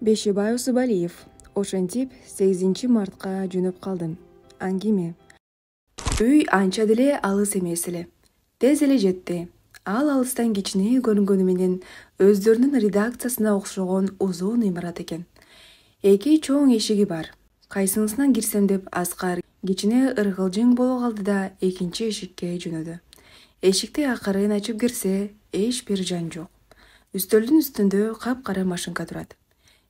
Бешебай Усубалиев. Ошентип 8 мартка жөнөп калдым. Аңгиме. Үй анча деле алыс эмес эле. Тез эле жетти. Ал алыстан кичине көрүнгөнү менен өздөрүнүн редакциясына окшогон узун имарат экен. Эки чоң эшиги бар. Кайсынысынан кирсем деп Аскар кичине ыргылжың боло калды да экинчи эшикке жөнөдү. Эшикти акырын ачып кирсе, эч бир жан жок. Үстөлдүн үстүндө капкара машинка турат.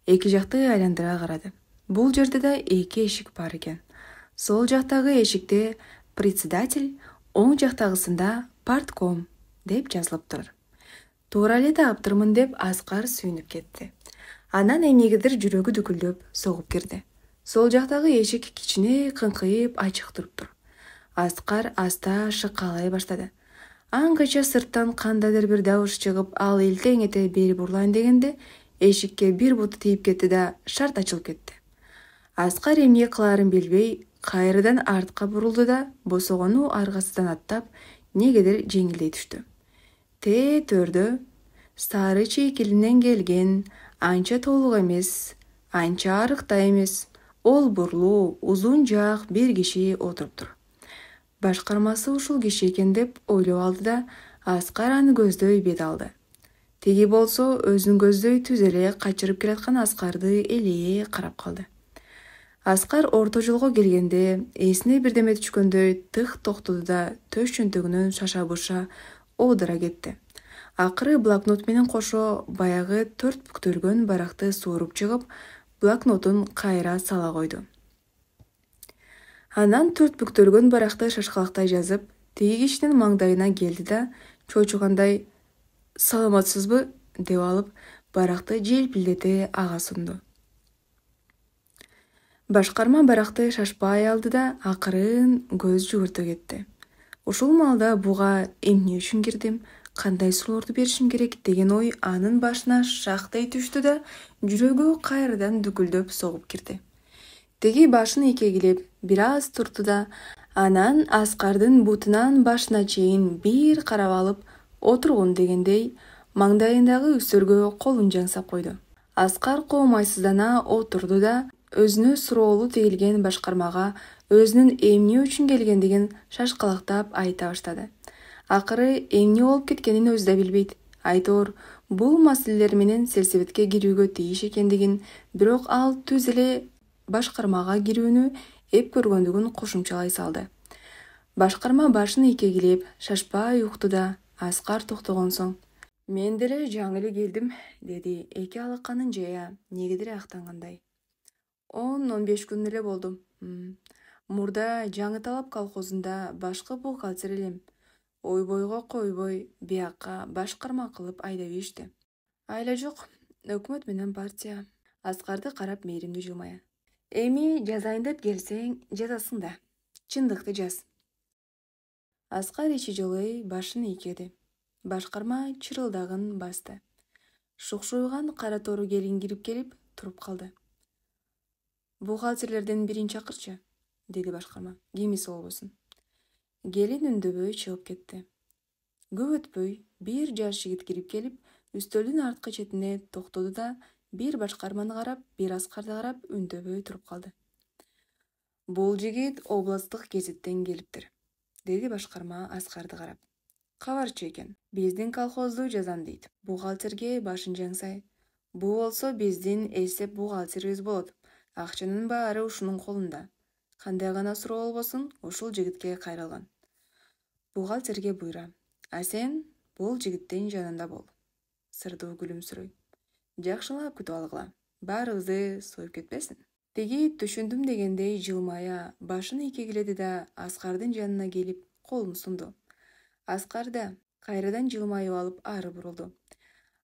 Эки жакты айландыра карады. Бул жерде да эки эшик бар экен. Сол жактагы эшикте председатель, оң жактагысында партком деп жазылыптыр. Туура эле таптырмын деп Аскар сүйүнүп кетти. Анан эмнегедир жүрөгү дүкүлдөп согуп кирди. Сол жактагы эшик кичине кыңкыйып ачык туруптур. Аскар аста шыкалай баштады. Аңгача сырттан кандайдыр бир дабыш чыгып, ал илтең эте бери бурлайын дегенде эшикке бир буту тийип кетти да шарт ачылып кетти. Аскар эмне кылаарын билбей, кайрадан артка бурулду да босогону аргасынан аттап, негедир жеңилдей түштү. Төрдө сары чейкилинен келген, анча толук эмес, анча арыкта эмес, олбурлуу, узун жаак бир киши отуруптур. Башкармасы ушул киши экен деп ойлоп алды да Аскар аны көздөй бет алды. Тиги болсо өзүн көздөй түз эле качырып келаткан Аскарды элее карап калды. Аскар орто жолго келгенде эсине бирдеме түшкөндөй тык токтоду да төш чөнтөгүнөн шаша-буша оодура кетти. Акыры блокнот менен кошо баягы 4 бүктөлгөн баракты сууруп чыгып, блокнотун кайра сала койду. Анан 4 бүктөлгөн баракты шашкалактай жазып, тиги кишинин маңдайына келди да чочугандай «Саламатсызбы?» деп алып, баракты желпилдете ага сунду. Башкарма баракты шашпай алды да акырын көз жүгүртө кетти. Ушул маалда буга эмне үчүн кирдим, кандай суроолорду беришим керек деген ой анын башына шактай түштү да жүрөгү кайрадан дүкүлдөп согуп кирди. Теги башын ийкегилеп бир аз турду да анан Аскардын бутунан башына чейин бир карап алып, отургун дегендей маңдайындагы үстөлгө колун жаңсап койду. Аскар коомайсыздана отурду да өзүнө суроолу тегилген башкармага өзүнүн эмне үчүн келгендигин шашкалактап айта баштады. Акыры эмне болуп кеткенин өзү да билбейт. Айтор бул маселелер менен селсебетке кирүүгө тийиш экендигин, бирок ал түз эле башкармага кирүүнү эп көргөндүгүн кошумчалай салды. Башкарма башын ийкегилеп шашпай укту да Аскар токтогон соң «Мен деле жаңы эле келдим», деди эки алаканын жая, негедир актангандай. 10-15 күн эле болду. Мурда Жаңы Талап колхозунда башкы бухгалтер элем. Ойбойго койбой, биякка башкарма кылып айдап ийишти. Айла жок, өкмөт менен партия. Аскарды карап мээримдүү жылмая. Эми жазайын деп келсең, жазасың да. Чындыкты жаз. Аскар ичи жылый башын ийкеди. Башкарма чырылдагын басты. Шукшуйган кара тору келин кирип келип туруп калды. «Бухгалтерлерден бирин чакырчы», деди башкарма. «Кимиси болбосун». Келин үндөбөй чыгып кетти. Көп өтпөй бир жаш жигит кирип келип, үстөлдүн арткы четине токтоду да бир башкарманы карап, бир Аскарды карап үндөбөй туруп калды. «Бул жигит областтык гезиттен келиптир», деди башкарма Аскарды карап. «Кабарчы экен. Биздин колхозду жазам дейт. Бухгалтерге башын жаңсай. Бул болсо биздин эсеп бухгалтерибиз болот. Акчанын баары ушунун колунда. Кандай гана суроо болбосун, ушул жигитке кайрылган. Бухгалтерге буйра. А сен бул жигиттин жанында бол». Сырдуу күлүмсүрөй. «Жакшылап күтүп алгыла. Баарыбызды союп кетпесин». Теги түшүндүм дегендей жылмая башын ийкегиледи да Аскардын жанына келип колун сунду. Аскар да кайрадан жылмайып алып ары бурулду.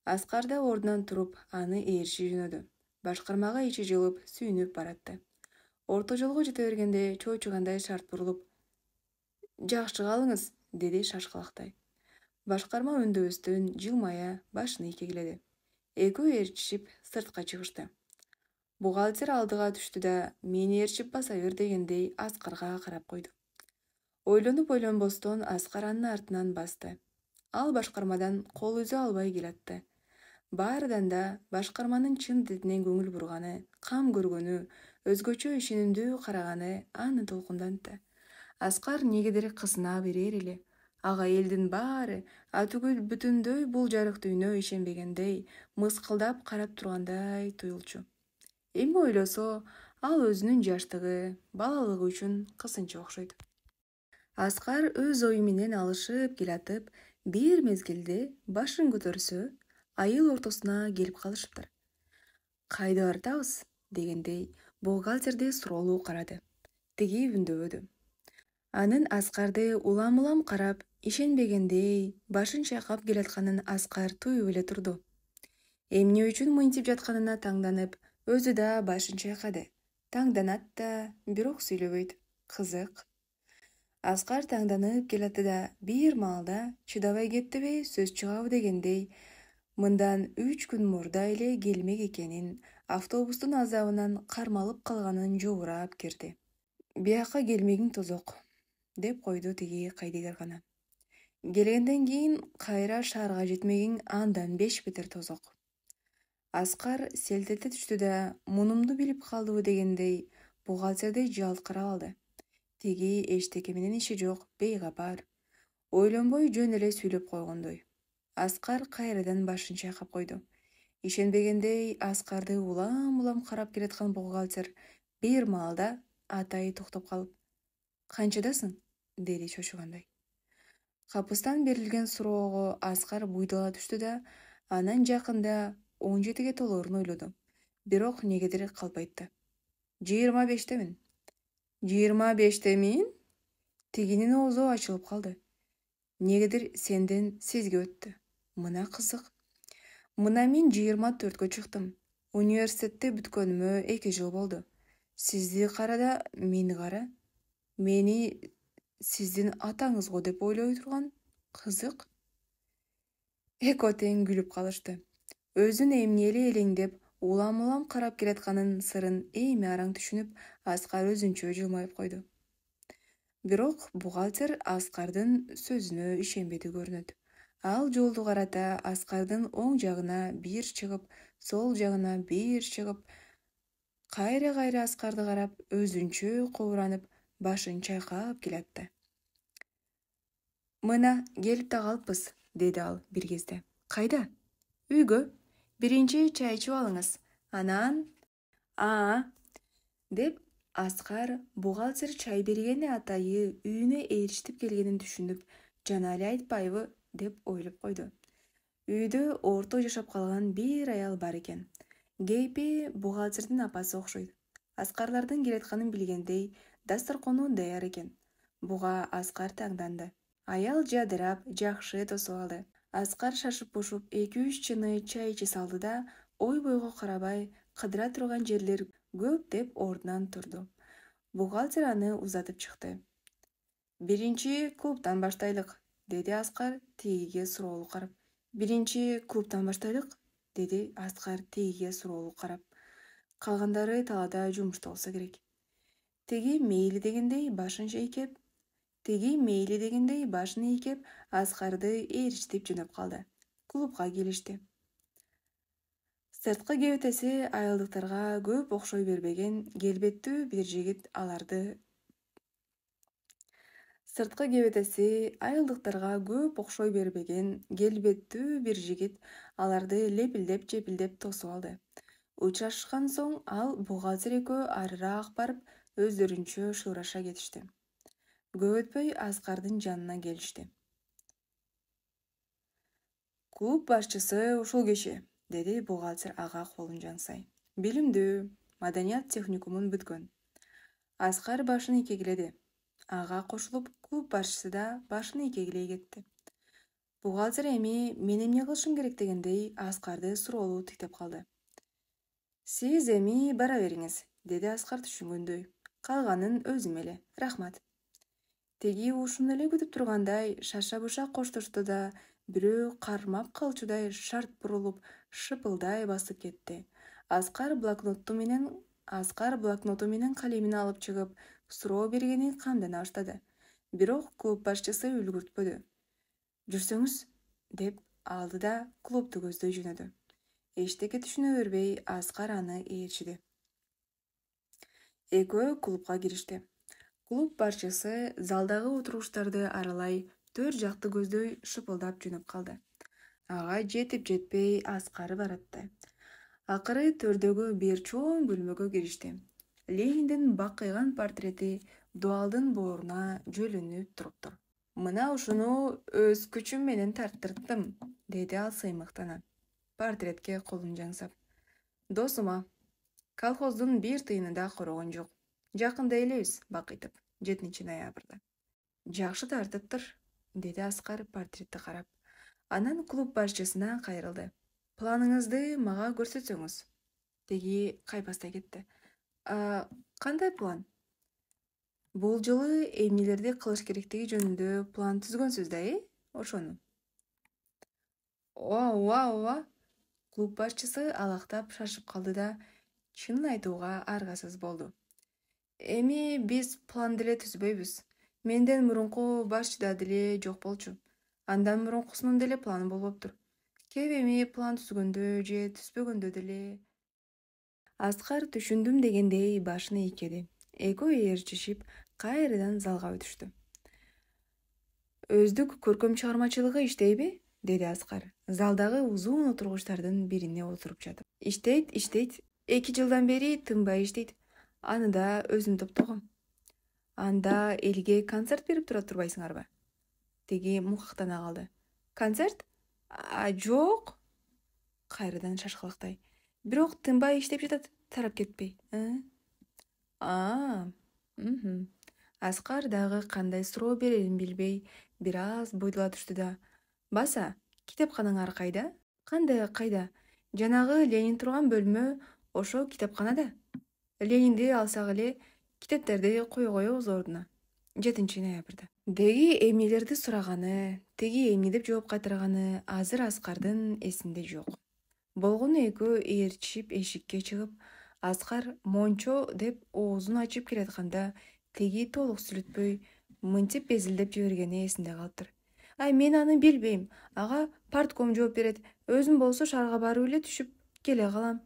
Аскар да ордунан туруп аны ээрчи жөнөдү. Башкармага ичи жылып сүйүнүп баратты. Орто жолго жете бергенде чоочугандай шарт бурулуп «Жакшы калыңыз», деди шашкалактай. Башкарма үндөбөстөн жылмая башын ийкегиледи. Экөө ээрчишип сыртка чыгышты. Бухгалтер алдыга түштү да «Мени ээрчип баса бер» дегендей Аскарга карап койду. Ойлонуп ойлонбостон Аскар анын артынан басты. Ал башкармадан кол үзө албай келатты. Баарыдан да башкарманын чын дидине көңүл бурганы, кам көргөнү, өзгөчө ишенимдүү караганы аны толкундантты. Аскар негедир кызына берер эле. Ага элдин баары атүгүл бүтүндөй бул жарык дүйнө ишенбегендей, мыскылдап карап тургандай туюлчу. Эми ойлосо, ал өзүнүн жаштыгы, балалыгы үчүн кысынча окшойт. Аскар өз ою менен алышып келатып, бир мезгилде башын көтөрсө, айыл ортосуна келип калышыптыр. Кайда баратабыз дегендей бухгалтерди суроолуу карады. Тиги үндөбөдү. Анын Аскарды улам-улам карап, ишенбегендей, башын чайкап келатканын Аскар туюп эле турду. Эмне үчүн мынтип жатканына таңданып, өзү да башын чайкады. Таңданат да, бирок сүйлөбөйт. Кызык. Аскар таңданып келатты да, бир маалда чыдабай кеттиби, сөз чыгабы дегендей, мындан 3 күн мурда эле келмек экенин, автобустун азабынан кармалып калганын жобурап кирди. Бияка келмегиң тозок, деп койду тиги кайдыгер гана. Келгенден кийин кайра шаарга жетмегиң андан 5 бетер тозок. Аскар селт эте түштү да, мунумду билип калдыбы дегендей, бухгалтерди жалт карап алды. Тиги эчтеке менен иши жок, бейгапар. Ойлонбой жөн эле сүйлөп койгондой. Аскар кайрадан башын чайкап койду. Ишенбегендей Аскарды улам-улам карап келаткан бухгалтер бир маалда атайы токтоп калып, "Канчадасың?" деди чочугандай. Капыстан берилген суроого Аскар буйдала түштү да, анан жакында 17-ге толоорун ойлоду. Бирок негедир калп айтты. 25-темин. 25-темин? Тигинин оозу ачылып калды. Негедир сенден сизге өттү. Мына кызык. Мына мен 24-кө чыктым. Университетти бүткөнүмө 2 жыл болду. Сизди кара да, мени кара. Мени сиздин атаңыз го деп ойлой турган. Кызык. Экөө тең күлүп калышты. Өзүн эмне эле элеңдеп, улам-улам карап келатканын сырын эми араң түшүнүп, Аскар өзүнчө жылмайып койду. Бирок бухгалтер Аскардын сөзүнө ишенбеди көрүнөт. Ал жолду карата Аскардын оң жагына бир чыгып, сол жагына бир чыгып, кайра Аскарды карап, өзүнчө кобуранып, башын чайкап келатты. "Мына, келип да калыппыз", деди ал бир кезде. "Кайда?" "Үйгө. Биринчи чай ичип алыңыз. Анан..." деп Аскар бухгалтер чай бергени атайы үйүнө ээрчитип келгенин түшүнүп, жана эле айтпайбы деп ойлоп койду. Үйдө орто жашап калган бир аял бар экен. Кейпи бухгалтердин апасы окшойт. Аскарлардын келатканын билгендей, дасторкону даяр экен. Буга Аскар таңданды. Аял жадырап, жакшы тосуп алды. Аскар шашып-пушуп 2-3 чыны чай иче салды да, ой-бойго карабай, кыдыра турган жерлер көп деп ордунан турду. Бухгалтер аны узатып чыкты. "Биринчи клубтан баштайлык", деди Аскар тигиге суроолуу карап. "Биринчи клубтан баштайлык?" деди Аскар тигиге суроолуу карап. "Калгандары талаада жумушта болсо керек." Тиги мейли дегендей башын ийкеп, Аскарды ээрчитип жөнөп калды. Клубга келишти. Сырткы кебетеси айылдыктарга көп окшой бербеген келбеттүү бир жигит аларды лепилдеп-жепилдеп тосуп алды. Учурашкан соң ал бухгалтер экөө арыраак барып, өздөрүнчө шыураша кетишти. Көп өтпөй Аскардын жанына келишти. "Клуб башчысы ушул киши", деди бухгалтер ага колун жаңсай. "Билимдүү, маданият техникумун бүткөн." Аскар башын ийкегиледи. Ага кошулуп, клуб башчысы да башын ийкегилей кетти. Бухгалтер эми мен эмне кылышым керек дегендей Аскарды суроолуу тиктеп калды. "Сиз эми бара бериңиз", деди Аскар түшүнгөндөй. "Калганын өзүм эле, рахмат." Тиги ушуну эле күтүп тургандай шаша-буша коштошту да, бирөө кармап калчудай шарт бурулуп, шыпылдай басып кетти. Аскар блокноту менен калемин алып чыгып, суроо бергени камдана баштады. Бирок клуб башчысы үлгүртпөдү. "Жүрсөңүз", деп алды да клубду көздөй жөнөдү. Эчтеке түшүнө бербей Аскар аны ээрчиди. Экөө клубка киришти. Клуб башчысы залдагы отургучтарды аралай төр жакты көздөй шыпылдап жөнөп калды. Ага жетип жетпей аскары баратты. Акыры төрдөгү бир чоң бөлмөгө киришти. Лениндин бакыйган портрети дуалдын бооруна жөлөнүп туруптур. Мына ушуну өз күчүм менен тарттырттым, деди ал сыймыктана, портретке колун жаңсап. Досума, колхоздун бир тыйыны да корогон жок. Жакында элебиз бакыйтып, 7 ноябрда. Жакшы тартыптыр, деди Аскар портретти карап. Анан клуб башчысына кайрылды. Планыңызды мага көрсөтсөңүз. Теги кайпастай кетти. Кандай план? Бул жылы эмнелерди кылыш керектиги жөнүндө план түзгөнсүз да, ошону. Ооба. Клуб башчысы алактап шашып калды да, чынын айтууга аргасыз болду. Эми биз план деле түзбөйбүз. Менден мурунку башчыда деле жок болчу. Андан мурункусунун деле планы болбоптур. Кеп эми план түзгөндө же түзбөгөндө деле. Аскар түшүндүм дегендей башын ийкеди. Экөө ээрчишип, кайрадан залга өтүштү. Өздүк көркөм чыгармачылыгы иштейби? Деди Аскар, залдагы узун отургучтардын бирине отуруп жатып. Иштейт. 2 жылдан бери тынбай иштейт. Аны да өзүм топтогом. Анда элге концерт берип тура турбайсыңарбы? Теги мукактана калды. Концерт? Жок. Кайрадан шашкалактай. Бирок тынбай иштеп жатат, тарап кетпей. Аскар дагы кандай суроо берерин билбей, бир аз бойдула түштү да. Баса, китепканаңар кайда? Кандай кайда? Жанагы Ленин турган бөлмө ошо китепканада. Ленинди алсак эле китептерди кое коебуз ордуна. 7 ноябрда. Деги эмнелерди сураганы, теги эмне деп жооп кайтарганы азыр Аскардын эсинде жок. Болгону экөө ээрчишип эшикке чыгып, Аскар мончо деп оозун ачып келатканда теги толук сүлүтпөй, мынтип безилдеп жибергени эсинде калыптыр. Мен аны билбейм. Ага партком жооп берет. Өзүм болсо шаарга барып эле түшүп келе калам.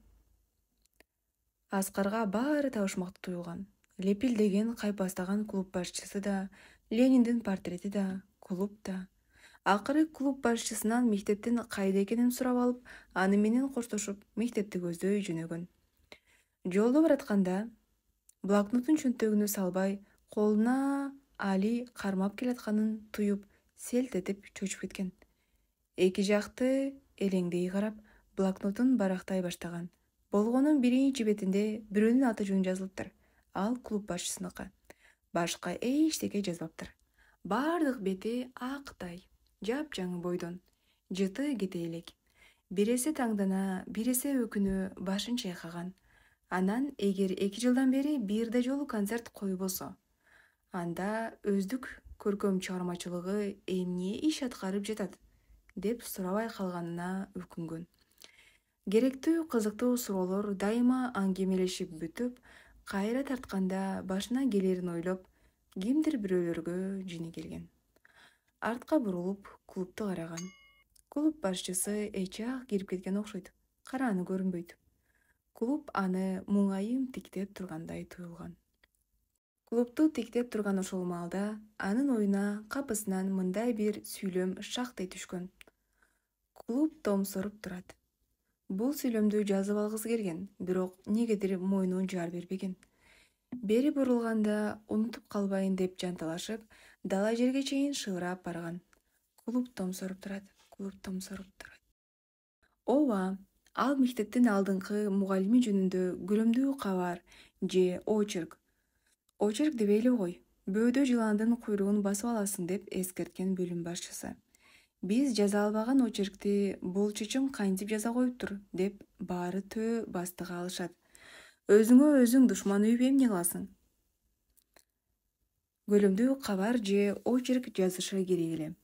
Аскарга баары табышмактуу туюлган. Лепилдеген кайпастаган клуб башчысы да, Лениндин портрети да, клуб да. Акыры клуб башчысынан мектептин кайда экенин сурап алып, аны менен коштошуп, мектепти көздөй жөнөгөн. Жолдо баратканда блокнотун чөнтөгүнө салбай, колуна Али кармап келатканын туюп, селт этип чочуп кеткен. Эки жакты элеңдей карап, блокнотун барактай баштаган. Болгонун биринчи бетинде бирөөнүн аты жөнү жазылыптыр. Ал клуб башчысыныкы. Башка эчтеке жазбаптыр. Бардык бети актай, жапжаңы бойдон. Жыты кете элек. Биресе таңдана, биресе өкүнө башын чайкаган. Анан эгер 2 жылдан бери бир да жолу концерт койбосо, анда өздүк көркөм чыгармачылыгы эмне иш аткарып жатат, деп сурабай калганына өкүнгөн. Керектүү кызыктуу суроолор дайыма аңгемелешип бүтүп, кайра тартканда башына келерин ойлоп, кимдир бирөөлөргө жини келген. Артка бурулуп, клубду караган. Клуб башчысы эчак кирип кеткен окшойт. Карааны көрүнбөйт. Клуб аны муңайым тиктеп тургандай туюлган. Клубду тиктеп турган ошол маалда анын оюна капысынан мындай бир сүйлөм шактай түшкөн. Клуб томсоруп турат. Бул сүйлөмдү жазып алгысы келген, бирок негедир мойну жар бербеген. Бери бурулганда унутуп калбайын деп жанталашып, дала жерге чейин шыгырап барган. Клуб томсоруп турат. Ооба, ал мектептин алдыңкы мугалими жөнүндө күлөмдүү кабар же очерк. Очерк дебейли кой. Бөөдө жыландын куйругун басып аласың деп эскерткен бөлүм башчысы. Биз жаза албаган очеркти бул чычым кантип жаза коюптур деп баары төө бастыга алышат. Өзүңө өзүң душман үйүп эмне кыласың? Күлөмдүү кабар же очерк жазышы керек эле.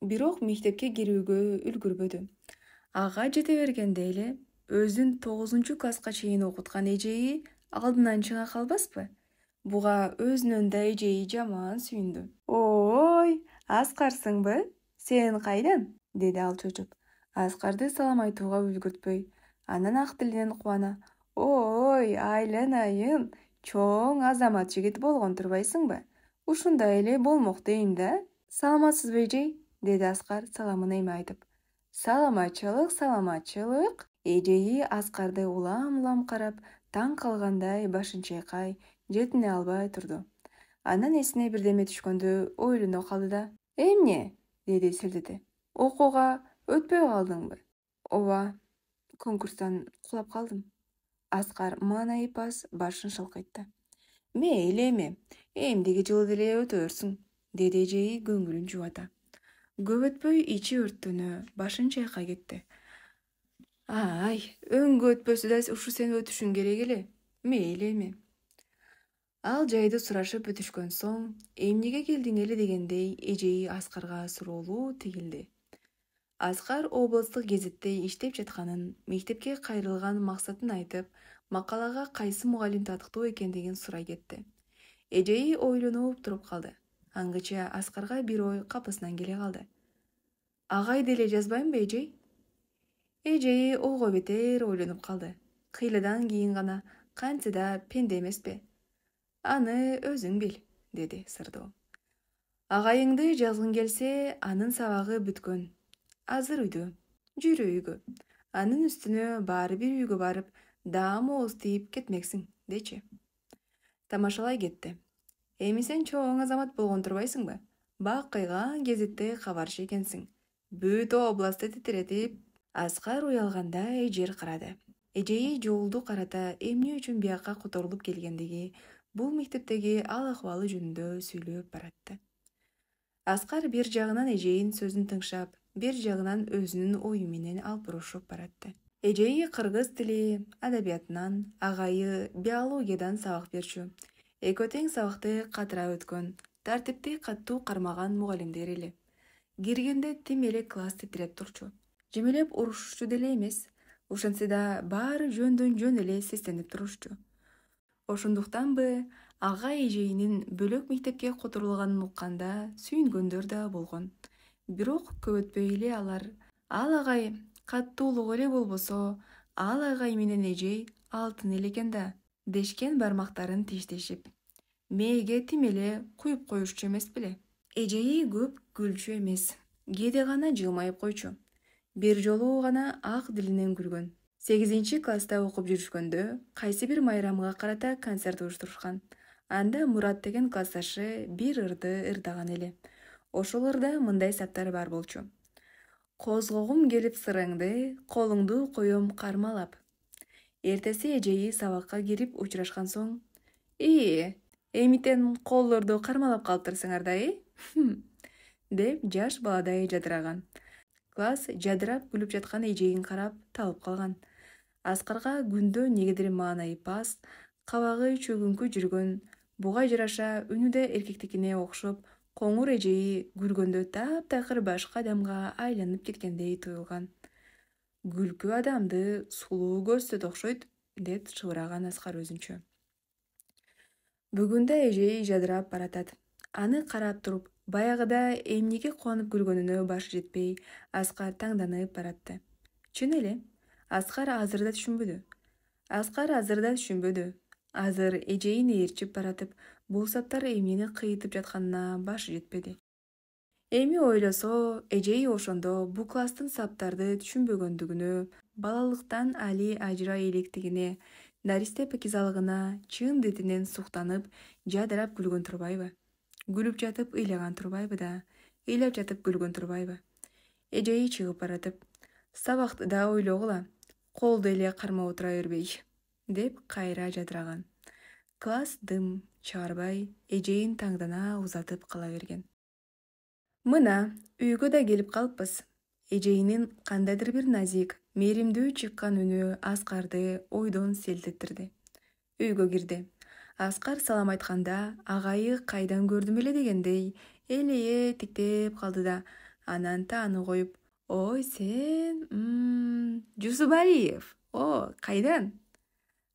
Бирок мектепке кирүүгө үлгүрбөдү. Ага жете бергенде эле өзүн 9-класска чейин окуткан эжеи алдынан чыга калбаспы? Буга өзүнүн да эжеи жаман сүйүндү. Ой, Аскарсыңбы? Сен кайдан? Деди ал чочуп. Аскарды салам айтууга үлгүртпөй, Анан ак тилинен кубана: ой, айланайын, чоң азамат жигит болгон турбайсыңбы? Ушундай эле болмок дейм да. Саламатсызбы эжей? Деди Аскар саламын эми айтып. Саламатчылык, саламатчылык. Эжеи Аскарды улам карап, таң калгандай башын чайкай, жетине албай турду. Анан эсине бирдеме түшкөндө ойлоно калды да: эмне? Деди селтете. Окууга өтпөй калдыңбы? Ооба, конкурстан кулап калдым. Аскар маанайып башын шалкайтты. Мейли эми, эмдиги жылы деле өтөрсүң, деди эжеи көңүлүн жубата. Көп өтпөй ичи өрттөнө, башын чайкай кетти. Өңгө өтпөсө да ушу сен өтүшүң керек эле. Мейли эми. Ал жайды сурашып бүтүшкөн соң, эмнеге келдиң эле дегендей эжеи Аскарга суроолуу тигилди. Аскар облустук гезитте иштеп жатканын, мектепке кайрылган максатын айтып, макалага кайсы мугалим татыктуу экендигин сурай кетти. Эжеи ойлонуп туруп калды. Аңгыча Аскарга бир ой капысынан келе калды. Агай деле жазбайбы эжей? Эжеи ойго бетер ойлонуп калды. Кыйладан кийин гана кантсе да пенде эмеспи? Аны өзүң бил, деди сырдоо. Агайыңды жазгың келсе, анын сабагы бүткөн. Азыр үйдө, жүрө үйгө. Анын үстүнө баары бир үйгө барып, даам ооз тийип кетмексиң, дечи. Тамашалай кетти. Эми сен чоң азамат болгон турбайсыңбы? Бак кыйган гезитте кабарчы экенсиң. Бүт областты титиретип. Аскар уялгандай жер карады. Эжеи жолду карата эмне үчүн бияка которулуп келгендиги, бул мектептеги ал акыбалы жөнүндө сүйлөп баратты. Аскар бир жагынан эжейин сөзүн тыңшап, бир жагынан өзүнүн ою менен алпурушуп баратты. Эжеи кыргыз тили, адабиятынан, агайы биологиядан сабак берчү. Экөө тең сабакты катыра өткөн, тартипти каттуу кармаган мугалимдер эле. Киргенде тим эле класс титиреп турчу. Жемелеп урушчу деле эмес. Ошентсе да баары жөндөн жөн эле сестенип турушчу. Ошондуктанбы агай эжейинин бөлөк мектепке которулганын укканда сүйүнгөндөр да болгон. Бирок көп өтпөй эле ал агай каттуулук эле болбосо, ал агай менен эжей алтын эле экен да, дешкен бармактарын тиштешип. Мээге тим эле куюп коюшчу эмес беле. Эжеи көп күлчү эмес, кээде гана жылмайып койчу. Бир жолу гана ак дилинен күлгөн. 8-класста окуп жүрүшкөндө кайсы бир майрамга карата концерт уюштурушкан. Анда Мурат деген классташы бир ырды ырдаган эле. Ошол ырда мындай саптар бар болчу. Козгогум келип сырыңды, колуңду коем кармалап. Эртеси эжеи сабакка кирип учурашкан соң: эмитен колдорду кармалап калыптырсыңар да, деп жаш баладай жадыраган. Класс жадырап күлүп жаткан эжейин карап талып калган. Аскарга күндө негедир маанайып кабагы чөгүңкү жүргөн, буга жараша үнү да эркектикине окшоп, коңур эжеи күлгөндө таптакыр башка адамга айланып кеткендей туюлган. Күлкү адамды сулуу көрсөтөт окшойт, деп чыбыраган Аскар өзүнчө. Бүгүн да эжеи жадырап баратат. Аны карап туруп, баягыда эмнеге кубанып күлгөнүнө башы жетпей, Аскар таңданып баратты. Чын эле, Аскар азыр да түшүнбөдү. Азыр эжейин ээрчип баратып, бул саптар эмнени кыйытып жатканына башы жетпеди. Эми ойлосо, эжеи ошондо бул класстын саптарды түшүнбөгөндүгүнө, балалыктан али ажыра электигине, даристе пакизалыгына чын детинен суктанып, жадырап күлгөн турбайбы? Күлүп жатып ыйлаган турбайбы да, ыйлап жатып күлгөн турбайбы? Эжеи чыгып баратып: сабакты да ойлогула, колду эле кармап отура бербей, деп кайра жадыраган. Класс дым чыгарбай, эжейин таңдана узатып кала берген. Мына, үйгө да келип калыппыз. Эжейинин кандайдыр бир назик, мээримдүү чыккан үнү Аскарды ойдон селтеттирди. Үйгө кирди. Аскар салам айтканда, агайы кайдан көрдүм эле дегендей элее тиктеп калды да, анан тааны коюп: ой сен, Жусупалиев, кайдан?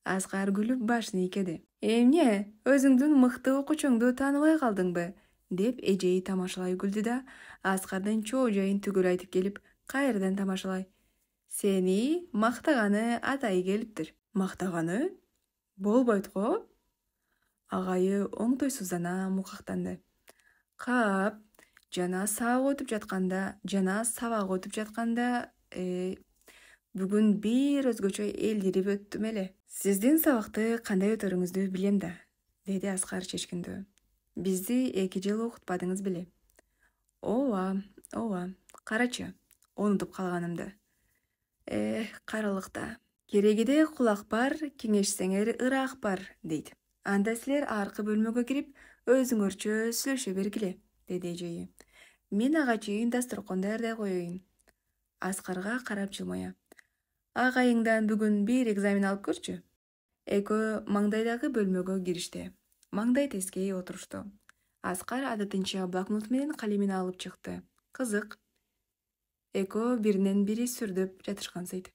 Аскар күлүп башын ийкеди. Эмне, өзүңдүн мыкты окуучуңду тааныбай калдыңбы? Деп эжеи тамашалай күлдү да, Аскардын чоо жайын түгөл айтып келип, кайрадан тамашалай: Сени мактаганы атайы келиптир. Мактаганы? Болбойт го? Агайы оңтойсуздана мукактанды. Кап, жана сабак өтүп жатканда, бүгүн бир өзгөчө элдирип өттүм эле. Сиздин сабакты кандай өтөрүңүздү билем да, деди Аскар чечкиндүү. Бизди 2 жыл окутпадыңыз беле? Ооба, карачы, унутуп калганымды. Каралыкта. Керегиде кулак бар, кеңешсеңер ыраак бар, дейт. Анда силер аркы бөлмөгө кирип, өзүңөрчө сүйлөшө бергиле, деди эжеи. Мен ага чейин дасторкон даярдай коеюн. Аскарга карап жылмая. Агайыңдан бүгүн бир экзамен алып көрчү. Экөө маңдайдагы бөлмөгө киришти. Маңдай тескей отурушту. Аскар адатынча блокнот менен калемин алып чыкты. Кызык. Экөө биринен бири сүрдөп жатышкансыйт.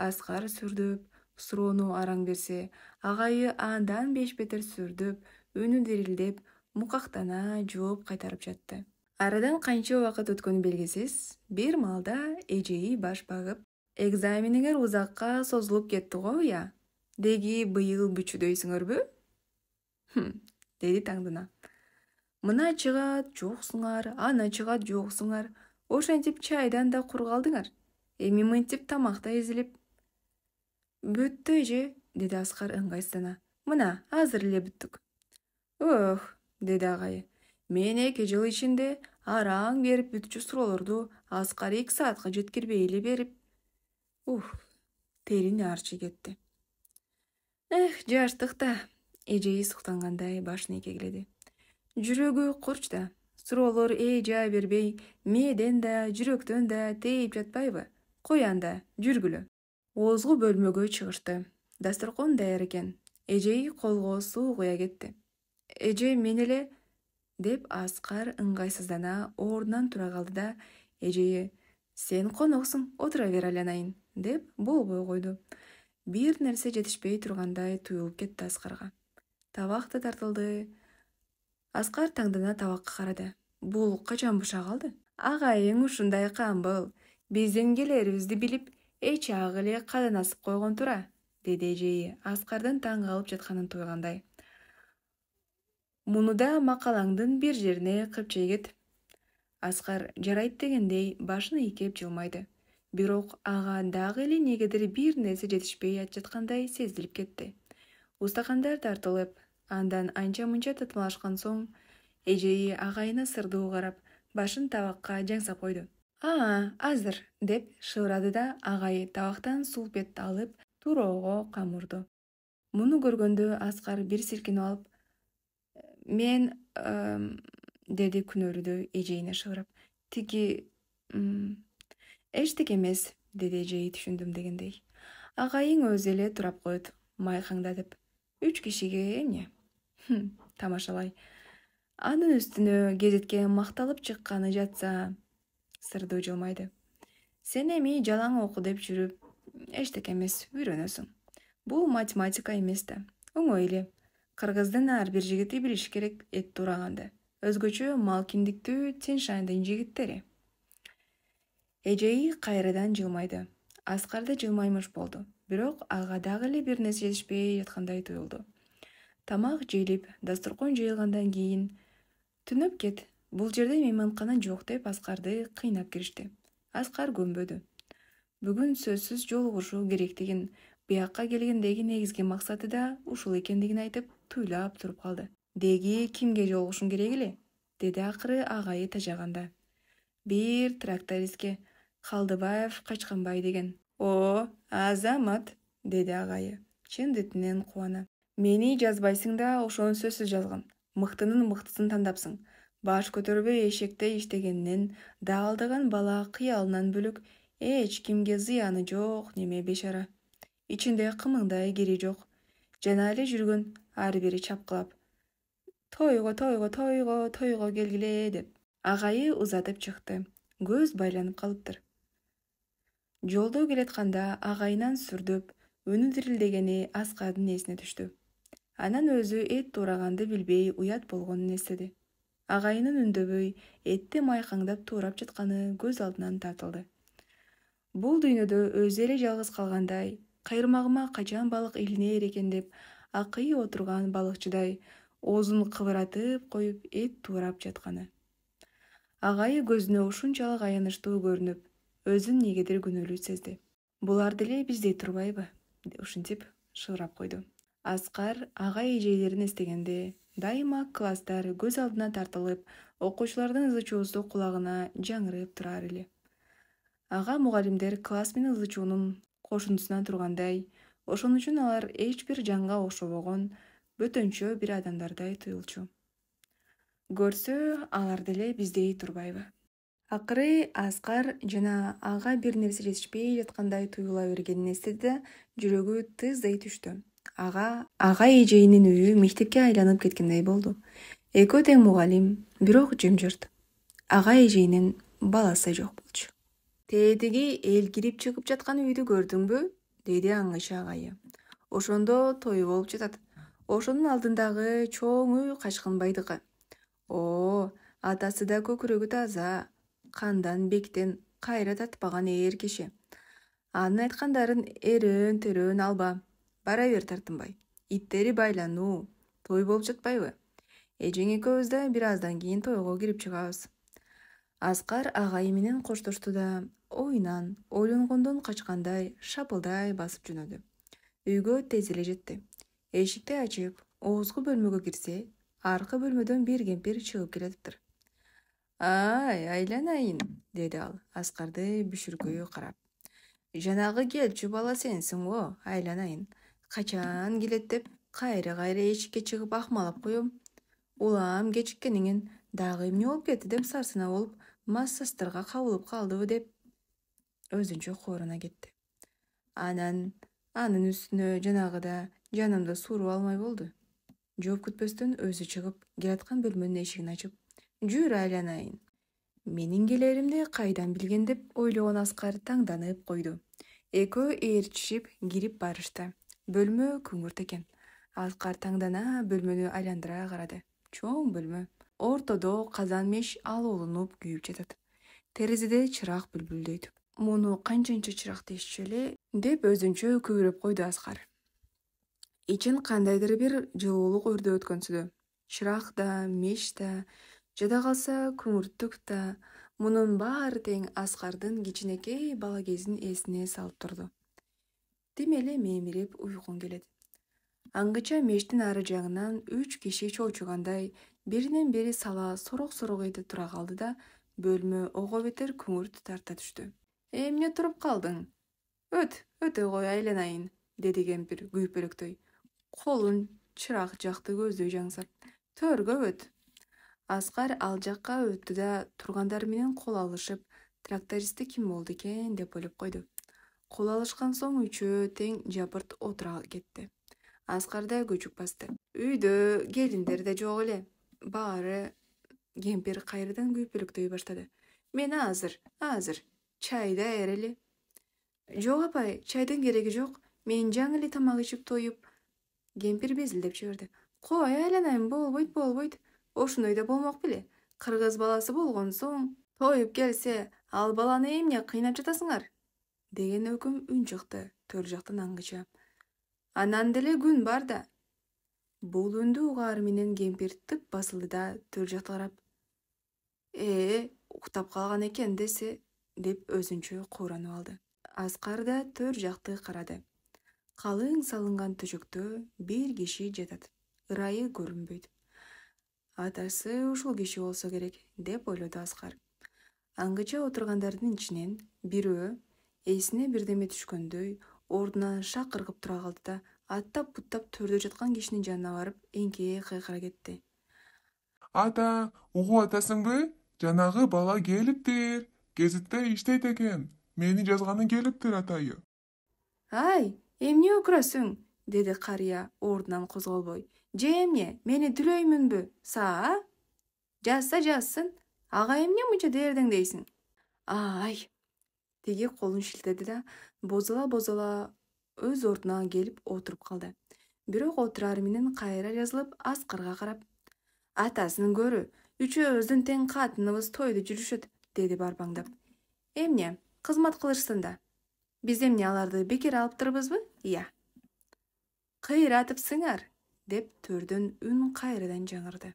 Аскар сүрдөп, суроону араң берсе, агайы андан бешбетер сүрдөп, үнү дирилдеп, мукактана жооп кайтарып жатты. Арадан канча убакыт өткөнү белгисиз. Бир маалда эжеи баш багып, экзамениңер узакка созулуп кетти го, я? Деги быйыл бүчүдөйсүңөрбү? Деди таңдана. Мына чыгат жоксуңар, ана чыгат жоксуңар. Ошентип чайдан да кур калдыңар. Эми мынтип тамакта эзилип. Бүттү эже, деди Аскар ыңгайсыздана. Мына, азыр эле бүттүк. Ох, деди агайы. Мен 2 жыл ичинде араң берип бүтчү суроолорду Аскар 2 саатка жеткирбей эле берип. Терин арчы кетти. Жаштык да, эжеи суктангандай башын ийгиледи. Жүрөгү курч да. Суроолор жаа бербей, мээден да, жүрөктөн да тейип жатпайбы? Кой анда, жүргүлө. Оозгу бөлмөгө чыгышты. Дасторкон даяр экен. Эжеи колго суу куя кетти. Эже, мен эле, деп Аскар ыңгайсыздана ордунан тура калды да, эжеи, сен коноксуң, отура бер айланайын, деп болбой койду. Бир нерсе жетишпей тургандай туюлуп кетти Аскарга. Табак да тартылды. Аскар таңдана табакка карады. Бул качан буша калды? Агайың ушундай камбыл. Биздин келерибизди билип, ак эле кадан асып койгон тура, деди эжеи Аскардын таң калып жатканын туйгандай. Муну да макалаңдын бир жерине кыйып чейгет. Аскар жарайт дегендей башын ийкеп жылмайды. Бирок ага дагы эле негедир бир нерсе жетишпей жаткандай сезилип кетти. Устакандар тартылып, андан анча-мынча тытмалашкан соң, эжеи агайына сырдуу карап, башын табакка жаңсап койду. Азыр, деп шырады да агайы табактан сулпетти алып, туроого камырды. Муну көргөндө Аскар бир силкинип алып, мен, деди күнөөлүдө эжеине шырап. Тиги, эчтеке эмес, деди эжеи түшүндүм дегендей. Агайың өзү эле турап коет, майкаңдатып. 3 кишиге эмне? Тамашалай. Анын үстүнө гезитке макталып чыкканы жатса, сырдуу жылмайды. Сен эми жалаң оку деп жүрүп, эчтеке эмес, үйрөнөсүң. Бул математика эмес да. Оңой эле. Кыргыздын ар бир жигити билиш керек эт тураганды. Өзгөчө мал киндиктүү Тянь-Шаньдын жигиттери. Эжеи кайрадан жылмайды. Аскар да жылмаймыш болду. Бирок ага дагы эле бир нерсе жетишпей жаткандай туюлду. Тамак жейлип, дасторкон жыйылгандан кийин, түнөп кет, бул жерде мейманкана жок деп Аскарды кыйнап киришти. Аскар көнбөдү. Бүгүн сөзсүз жолугушуу керектигин, биякка келгендеги негизги максаты да ушул экендигин айтып, туйлап туруп калды. Деги кимге жолугушуң керек эле? Деди акыры агайы тажаганда. Бир трактористке, Калдыбаев Качканбай деген. Азамат, деди агайы, чындытынан кубана. Мени жазбайсың да, ошону сөзсүз жазгын. Мыктынын мыктысын тандапсың. Баш көтөрбөй эшекте иштегенинен даалдаган бала кыялынан бөлөк эч кимге зыяны жок неме бейшара. Ичинде кымыңдай кири жок. Жана эле жүргөн, ар бири чапкылап. Тойго келгиле деп. Агайы узатып чыкты. Көз байланып калыптыр. Жолдо келатканда агайынан сүрдөп, үнү дирилдегени Аскардын эсине түштү. Анан өзү эт тураганды билбей уят болгонун эстеди. Агайынын үндөбөй, этти майкаңдап туурап жатканы көз алдынан тартылды. Бул дүйнөдө өзү эле жалгыз калгандай, кайырмагыма качан балык илинер экен деп акый отурган балыкчыдай оозун кыбыратып коюп эт туурап жатканы. Агайы көзүнө ушунчалык аянычтуу көрүнүп, өзүн негедир күнөөлүү сезди. Булар деле биздей турбайбы? Ушинтип шылырап койду. Аскар агай эжелерин эстегенде дайыма класстар көз алдына тартылып, окуучулардын ызы чуусу кулагына жаңырып турар эле. Ага мугалимдер класс менен ызы чуунун кошунтусуна тургандай, ошон үчүн алар эч бир жанга окшобогон бөтөнчө бир адамдардай туюлчу. Көрсө, алар деле биздей турбайбы? Акыры Аскар жана ага бир нерсе жетишпей жаткандай туюла бергенин эстеди да жүрөгү тыздай түштү. Ага эжейинин үйү мектепке айланып кеткендей болду. Экөө тең мугалим, бирок жымжырт. Ага эжейинин баласы жок болчу. Тетиги эл кирип чыгып жаткан үйдү көрдүңбү? Деди аңгыча агайы. Ошондо той болуп жатат. Ошонун алдындагы чоң үй Качкынбайдыкы. Атасы да көкүрөгү таза, кандан бектен кайра татпаган эр киши. Анын айткандарын эрөн төрөн алба. Бара бер Тартынбай. Иттери байлануу. Той болуп жатпайбы? Эжең экөөбүз да бир аздан кийин тойго кирип чыгабыз. Аскар агайы менен коштошту да оюнан ойлонгондон качкандай шапылдай басып жөнөдү. Үйгө тез эле жетти. Эшикти ачып, оозгу бөлмөгө кирсе, аркы бөлмөдөн бир кемпир чыгып келатыптыр. «Ай, айланайын», деди ал, Аскарды бүшүркөйү карап. «Жанагы келчү бала сенсиң го, айланайын. Качан келет деп кайра эшикке чыгып акмалап коем. Улам кечиккениңен дагы эмне болуп кетти деп сарсына болуп, массастырга кабылып калдыбы деп өзүнчө кооруна кетти. Анын үстүнө жанагыда жанымды сууруп алмай болду. Жооп күтпөстөн өзү чыгып, келаткан бөлмөнүн эшигин ачып, «Жүр, айланайын». Менин келеримди кайдан билген деп ойлогон Аскар таңданып койду. Экөө ээрчишип кирип барышты. Бөлмө күңүрт экен. Аскар таңдана бөлмөнү айландыра карады. Чоң бөлмө. Ортодо казан меш алуулунуп күйүп жатат. Терезеде чырак бүлбүлдөйт. Муну канчанча чырак дешчү эле деп өзүнчө күбүрөп койду Аскар. Ичин кандайдыр бир жылуулук өрдөп өткөнсүдө. Чырак да, меш да, жада калса күңүрттүк да, мунун баары тең Аскардын кичинекей бала кезин эсине салып турду. Тим эле мемирип уйкуң келет. Аңгыча мештин ары жагынан 3 киши чоочугандай биринен бири сала сорок этип тура калды да бөлмө ого бетер күңүрт тарта түштү. «Эмне туруп калдың? Өтө кой, айланайын», деди кемпир күйпөлөктөй. Колун чырак жакты көздөй жаңсап. «Төргө өт». Аскар ал жакка өттү да тургандар менен кол алышып, трактористи ким болду экен деп ойлоп койду. Кол алышкан соң үчөө тең жапырт отура кетти. Аскар да көчүк басты. Үйдө келиндер да жок эле. Баары кемпир кайрадан күйпөлөктөй баштады. «Мен азыр, чай даяр эле». «Жок апай, чайдын кереги жок. Мен жаңы эле тамак ичип тоюп». Кемпир безилдеп жиберди. «Кой, айланайын, болбойт. Ошондой да болмок беле. Кыргыз баласы болгон соң, тоюп келсе, ал баланы эмне кыйнап жатасыңар?» деген өкүм үн чыкты төр жактан аңгыча. «Анан деле күн бар да». Бул үндү угаары менен кемпир тып басылды да төр жакта карап, уктап калган экен десе» деп өзүнчө кооронуп алды. Аскар да төр жакты карады. Калың салынган төшөктө бир киши жатат. Ырайы көрүнбөйт. Атасы ушул киши болсо керек деп ойлоду Аскар. Аңгыча отургандардын ичинен бирөө эсине бирдеме түшкөндөй ордунан шак ыргып тура калды да аттап буттап төрдө жаткан кишинин жанына барып эңкейе кыйкыра кетти. «Ата, угуп атасыңбы? Жанагы бала келиптир. Гезитте иштейт экен. Мени жазганы келиптир атайы». «Ай, эмне өкүрөсүң?» деди карыя ордунан козголбой. «Же эмне, мени дүлөймүнбү? Саа? Жазсын. Ага эмне мынча дээрдеңдейсиң?» «Ай!» Теги колун шилтеди да бозола өз ордуна келип отуруп калды. Бирок отурары менен кайра жазылып Аскарга карап, «Атасын көрү, үчөөбүздүн тең катыныбыз тойду жүрүшөт», деди барбаңдап. «Эмне, кызмат кылышсын да. Биз эмне аларды бекер алыптырбызбы? Ия. Кыйратыпсыңар, деп төрдөн үн кайрадан жаңырды.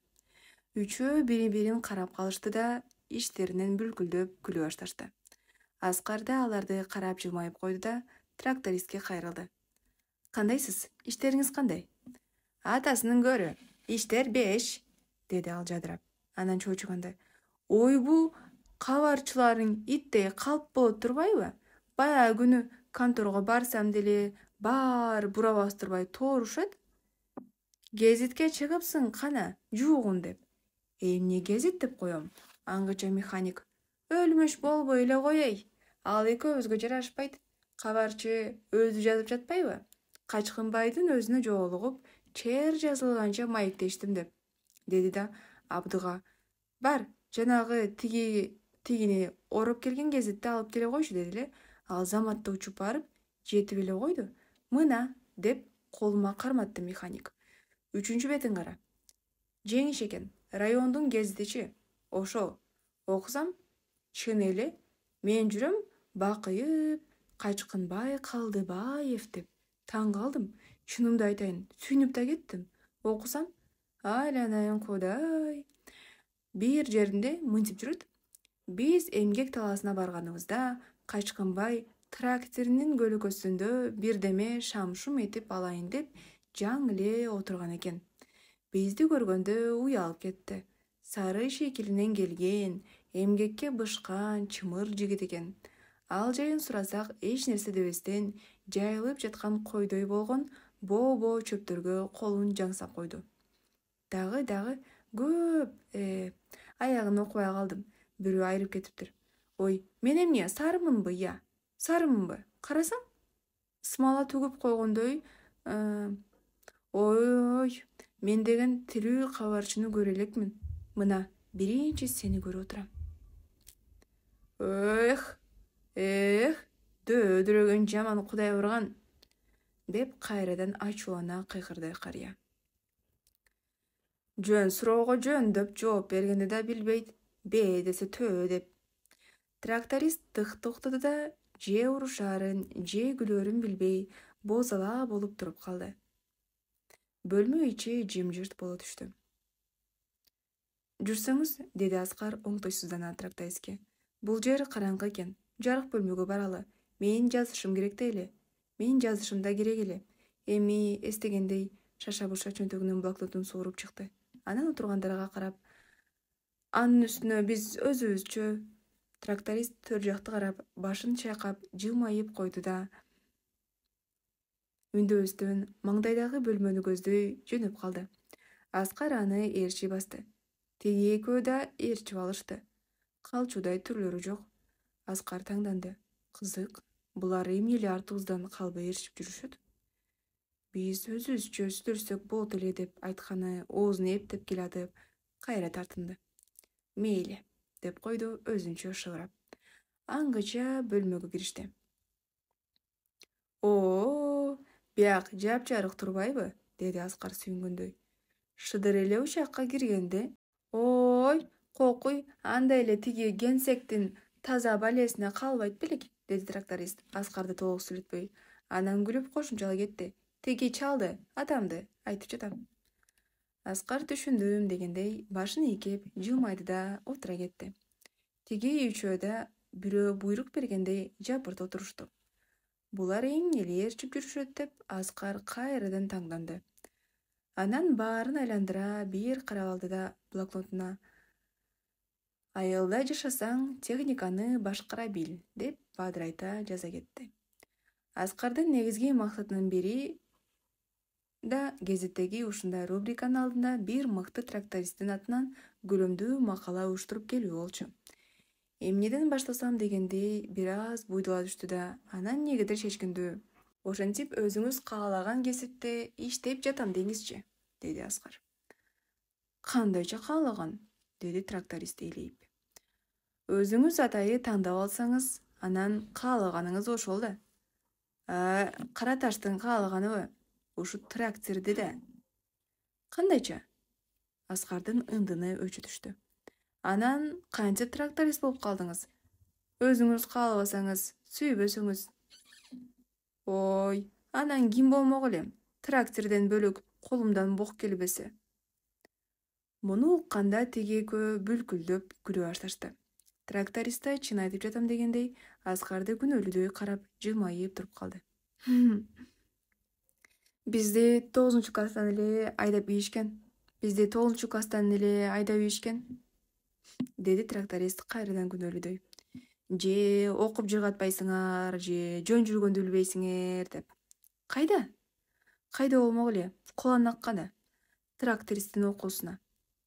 Үчөө бири-бирин карап калышты да, иштеринен бүлкүлдөп күлө башташты. Аскар да аларды карап жылмайып койду да, трактористке кайрылды. Кандайсыз? Иштериңиз кандай? Атасынын көрү. Иштер 5, деди ал жадырап. Анан чоочугандай. Ойбу, кабарчыларың иттей калп болот турбайбы? Баягы күнү конторго барсам деле баары бура бастырбай тоорушат. Гезитке чыгыпсың кана, жуугун деп. Эмне гезит деп коем? Аңгыча механик. Өлмүш болбой эле коей. Ал экөөбүзгө жарашпайт. Кабарчы өзү жазып жатпайбы? Качкынбайдын өзүнө жоолугуп, чер жазылганча маектештим деп, деди да Абдыга. Бар, жанагы тигини ороп келген гезитти алып келе койчу, деди эле. Ал заматта учуп барып, жетип эле койду. Мына, деп колума карматты механик. 3-чү бетин кара. Жеңиш экен, райондун гезитичи. Ошол. Окусам, чын эле, мен жүрөм бакыйып, Качкынбай Калдыбаев деп. Таң калдым. Чынымды айтайын, сүйүнүп да кеттим. Окусам, айланайын Кудай. Бир жеринде мынтип жүрөт. Биз эмгек талаасына барганыбызда Качкынбай тракторунун көлөкөсүндө бирдеме шам-шум этип алайын деп жаң эле отурган экен. Бизди көргөндө уялып кетти. Сары шекилинен келген, эмгекке бышкан чымыр жигит экен. Ал жайын сурасак эч нерсе дебестен жайылып жаткан койдой болгон боо чөптөргө колун жаңсап койду. Дагы көп аягын окубай калдым. Бирөө айрып кетиптир. Ой, мен эмне сарымынбы, я? Сарымынбы? Карасаң, смола түгүп койгондой. Ой, мен деген тирүү кабарчыны көрө элекмин. Мына биринчи сени көрүп отурам. Дөөдүрөгөн жаман Кудай урган, деп кайрадан ачуулана кыйкырды карыя. Жөн суроого жөн деп жооп бергенди да билбейт, бээ десе төө деп. Тракторист тык токтоду да же урушаарын, же күлөрүн билбей, бозала болуп туруп калды. Бөлмө ичи жымжырт боло түштү. Жүрсөңүз, деди Аскар оңтойсуздана трактористке. Бул жер караңгы экен. Жарык бөлмөгө баралы. Мен жазышым керек да эле. Мен жазышым да керек эле. Эми эстегендей шаша-буша чөнтөгүнүн блокнотун сууруп чыкты. Анан отургандарга карап, анын үстүнө биз өзүбүзчө. Тракторист төр жакты карап, башын чайкап, жылмайып койду да үндөбөстөн маңдайдагы бөлмөнү көздөй жөнөп калды. Аскар аны ээрчи басты. Тиги экөө да ээрчип алышты. Калчудай түрлөрү жок. Аскар таңданды. Кызык, булар эмнеле артыбыздан калбай ээрчип жүрүшөт? Биз өзүбүзчө сүйлөшсөк болот эле деп айтканы оозуна эптеп келатып, кайра тартынды. Мейли, деп койду өзүнчө шыбырап. Аңгыча бөлмөгө киришти. Бияк жапжарык турбайбы? Деди Аскар сүйүнгөндөй. Шыдыр эле учакка киргенде. Ой, кокуй, андай эле тиги генсектин таза балесине калбайт белек, деди тракторист Аскарды толук сүйлөтпөй. Анан күлүп кошумчалай кетти. Тиги чалды, атамды айтып жатам. Аскар түшүндүм дегендей башын ийкеп жылмайды да отура кетти. Тиги үчөө да бирөө буйрук бергендей жапырт отурушту. Булар эмнеле ээрчип жүрүшөт деп Аскар кайрадан таңданды. Анан баарын айландыра бир карап алды да блокнотуна айылда жашасаң, техниканы башкара бил, деп бадырайта жаза кетти. Аскардын негизги максатынын бири да гезиттеги ушундай рубриканын алдында бир мыкты трактористтин атынан көлөмдүү макала уюштуруп келүү болчу. Эмнеден баштасам дегендей бир аз буйдула түштү да, анан негедир чечкиндүү. Ошентип өзүңүз каалаган кесипте иштеп жатам деңизчи, деди Аскар. Кандайча каалаган? Деди тракторист эйлейип. Өзүңүз атайы тандап алсаңыз, анан каалаганыңыз ошол да. Кара таштын каалаганыбы? Ушу тракторду да. Кандайча? Аскардын ындыны өчү түштү. Анан кантип тракторист болуп калдыңыз? Өзүңүз каалабасаңыз сүйбөсөңүз. Ой, анан ким болмок элем? Тракторден бөлөк колумдан бук келбесе. Муну укканда тиги экөө бүлкүлдөп күлө башташты. Тракторист да чын айтып жатам дегендей Аскарды күнөөлүдөй карап жылмайып туруп калды. Бизди 9-класстан эле айдап ийишкен. Деди тракторист кайрадан күнөөлүдөй. Же окуп жыргатпайсыңар, же жөн жүргөндү билбейсиңер деп. Кайда болмок эле, куланакка да. Трактористтин окуусуна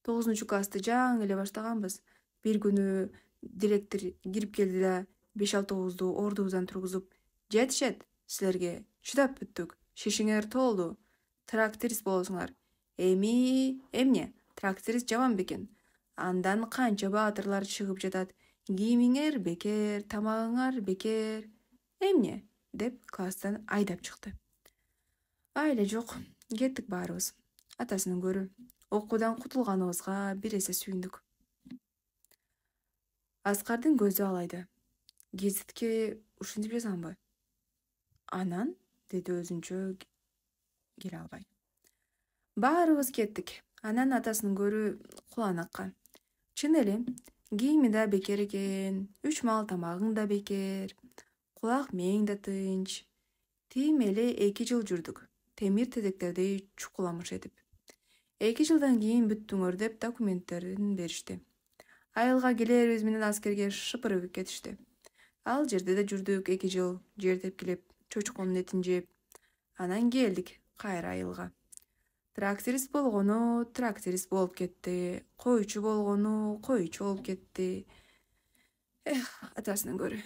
9-классты жаңы эле баштаганбыз. Бир күнү директор кирип келди да 5-6 ордубуздан тургузуп, жетишет, силерге чыдап бүттүк, шишиңер толду, тракторист болосуңар. Эмне, тракторист жаман бекен. Андан канча баатырлар чыгып жатат, кийимиңер бекер, тамагыңар бекер. Эмне деп класстан айдап чыкты. Айла жок, кеттик баарыбыз. Атасынын көрү. Окуудан кутулганыбызга бир эсе сүйүндүк. Аскардын көзү алайды. Гезитке ушинтип жазамбы? Анан, деди өзүнчө келе албай. Баарыбыз кеттик. Анан атасынын көрү куланакка. Чын эле, кийими да бекер экен, 3 маал тамагың да бекер, кулак мээң да тынч. Тим эле 2 жыл жүрдүк, темир тезектерди чукуламыш этип. 2 жылдан кийин бүттүңөр деп документтерин беришти. Айылга келерибиз менен аскерге шыпырып кетишти. Ал жерде да жүрдүк 2 жыл, жер тепкилеп, чочконун этин жеп. Анан келдик кайра айылга. Тракторист болгону тракторист болуп кетти, койчу болгону койчу болуп кетти. Атасынын көрү.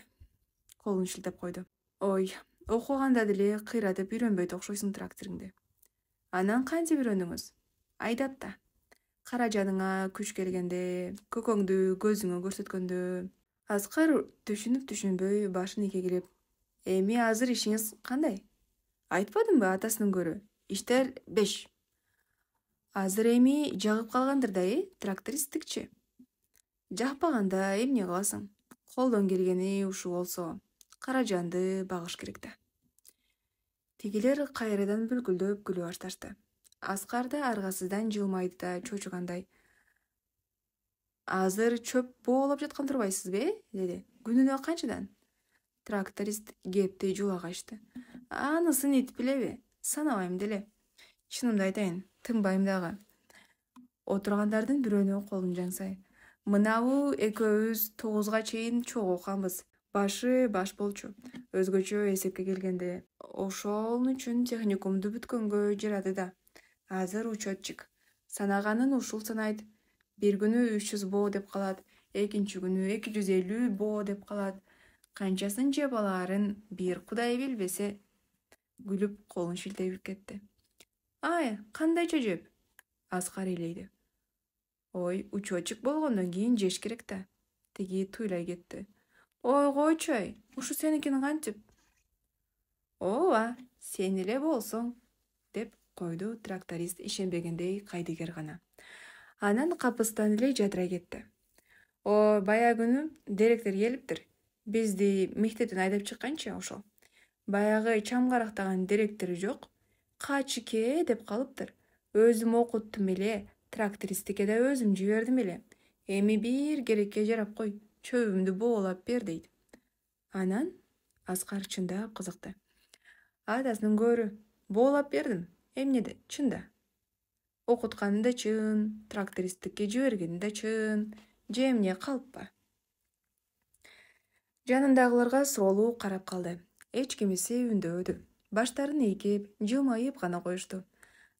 Колун шилтеп койду. Ой, окуганда деле кыйратып үйрөнбөйт окшойсуң тракторуңду. Анан кантип үйрөндүңүз? Айдап да. Кара жаныңа күч келгенде, көкөңдү көзүңө көрсөткөндө. Аскар түшүнүп башын ийгилеп, эми азыр ишиңиз кандай? Айтпадымбы атасынын көрү? Иштер 5. Азыр эми жагып калгандыр да, трактористтикчи. Жакпаганда эмне кыласың? Колдон келгени ушу болсо, каражанды багыш керек да. Тигилер кайрадан бүлкүлдөп күлө башташты. Аскар да аргасыздан жылмайды да чочугандай. Азыр чөп боолоп жаткан турбайсызбы, деди. Күнүнө канчадан? Тракторист кепти жула качты. Анысын ит билеби? Санабайм деле. Чынымды айтайын, тынбайм дагы. Отургандардын бирөөнүн колун жаңсай. Мынабу экөөбүз 9га чейин чогуу окуганбыз. Башы баш болчу. Өзгөчө эсепке келгенде, ошол үчүн техникумду бүткөнгө жарады да. Азыр учетчик. Санаганын ушул санайт. Бир күнү 300 боо деп калат, экинчи күнү 250 боо деп калат. Канчасын жеп алаарын бир Кудай билбесе. Күлүп колун шилтеп кетти. Ай, кандайча жеп? Аскар элейди. Ой, учетчик болгондон кийин жеш керек да. Тиги туйлай кетти. Ой, койчой, ушу сеникин кантип? Ооба, сен эле болсоң, деп койду тракторист ишенбегендей кайдыгер гана. Анан капыстан эле жадыра кетти. О, бая күнү директор келиптир. Бизди мектептен айдап чыкканчы ошол. Баягы чамгарактаган директор жок, качыке деп калыптыр. Өзүм окуттум эле, трактористтикке да өзүм жибердим эле. Эми бир керекке жарап кой, чөбүмдү боолап бер дейт. Анан Аскар чындап кызыкты. Атасынын көрү, боолап бердим. Эмнеде, чында? Окутканы да чын, трактористтикке жибергени да чын. Же эмне калппа? Жанындагыларга суроолуу карап калды. Эч кимиси үндөбөдү. Баштарын ийкеп, жылмайып гана коюшту.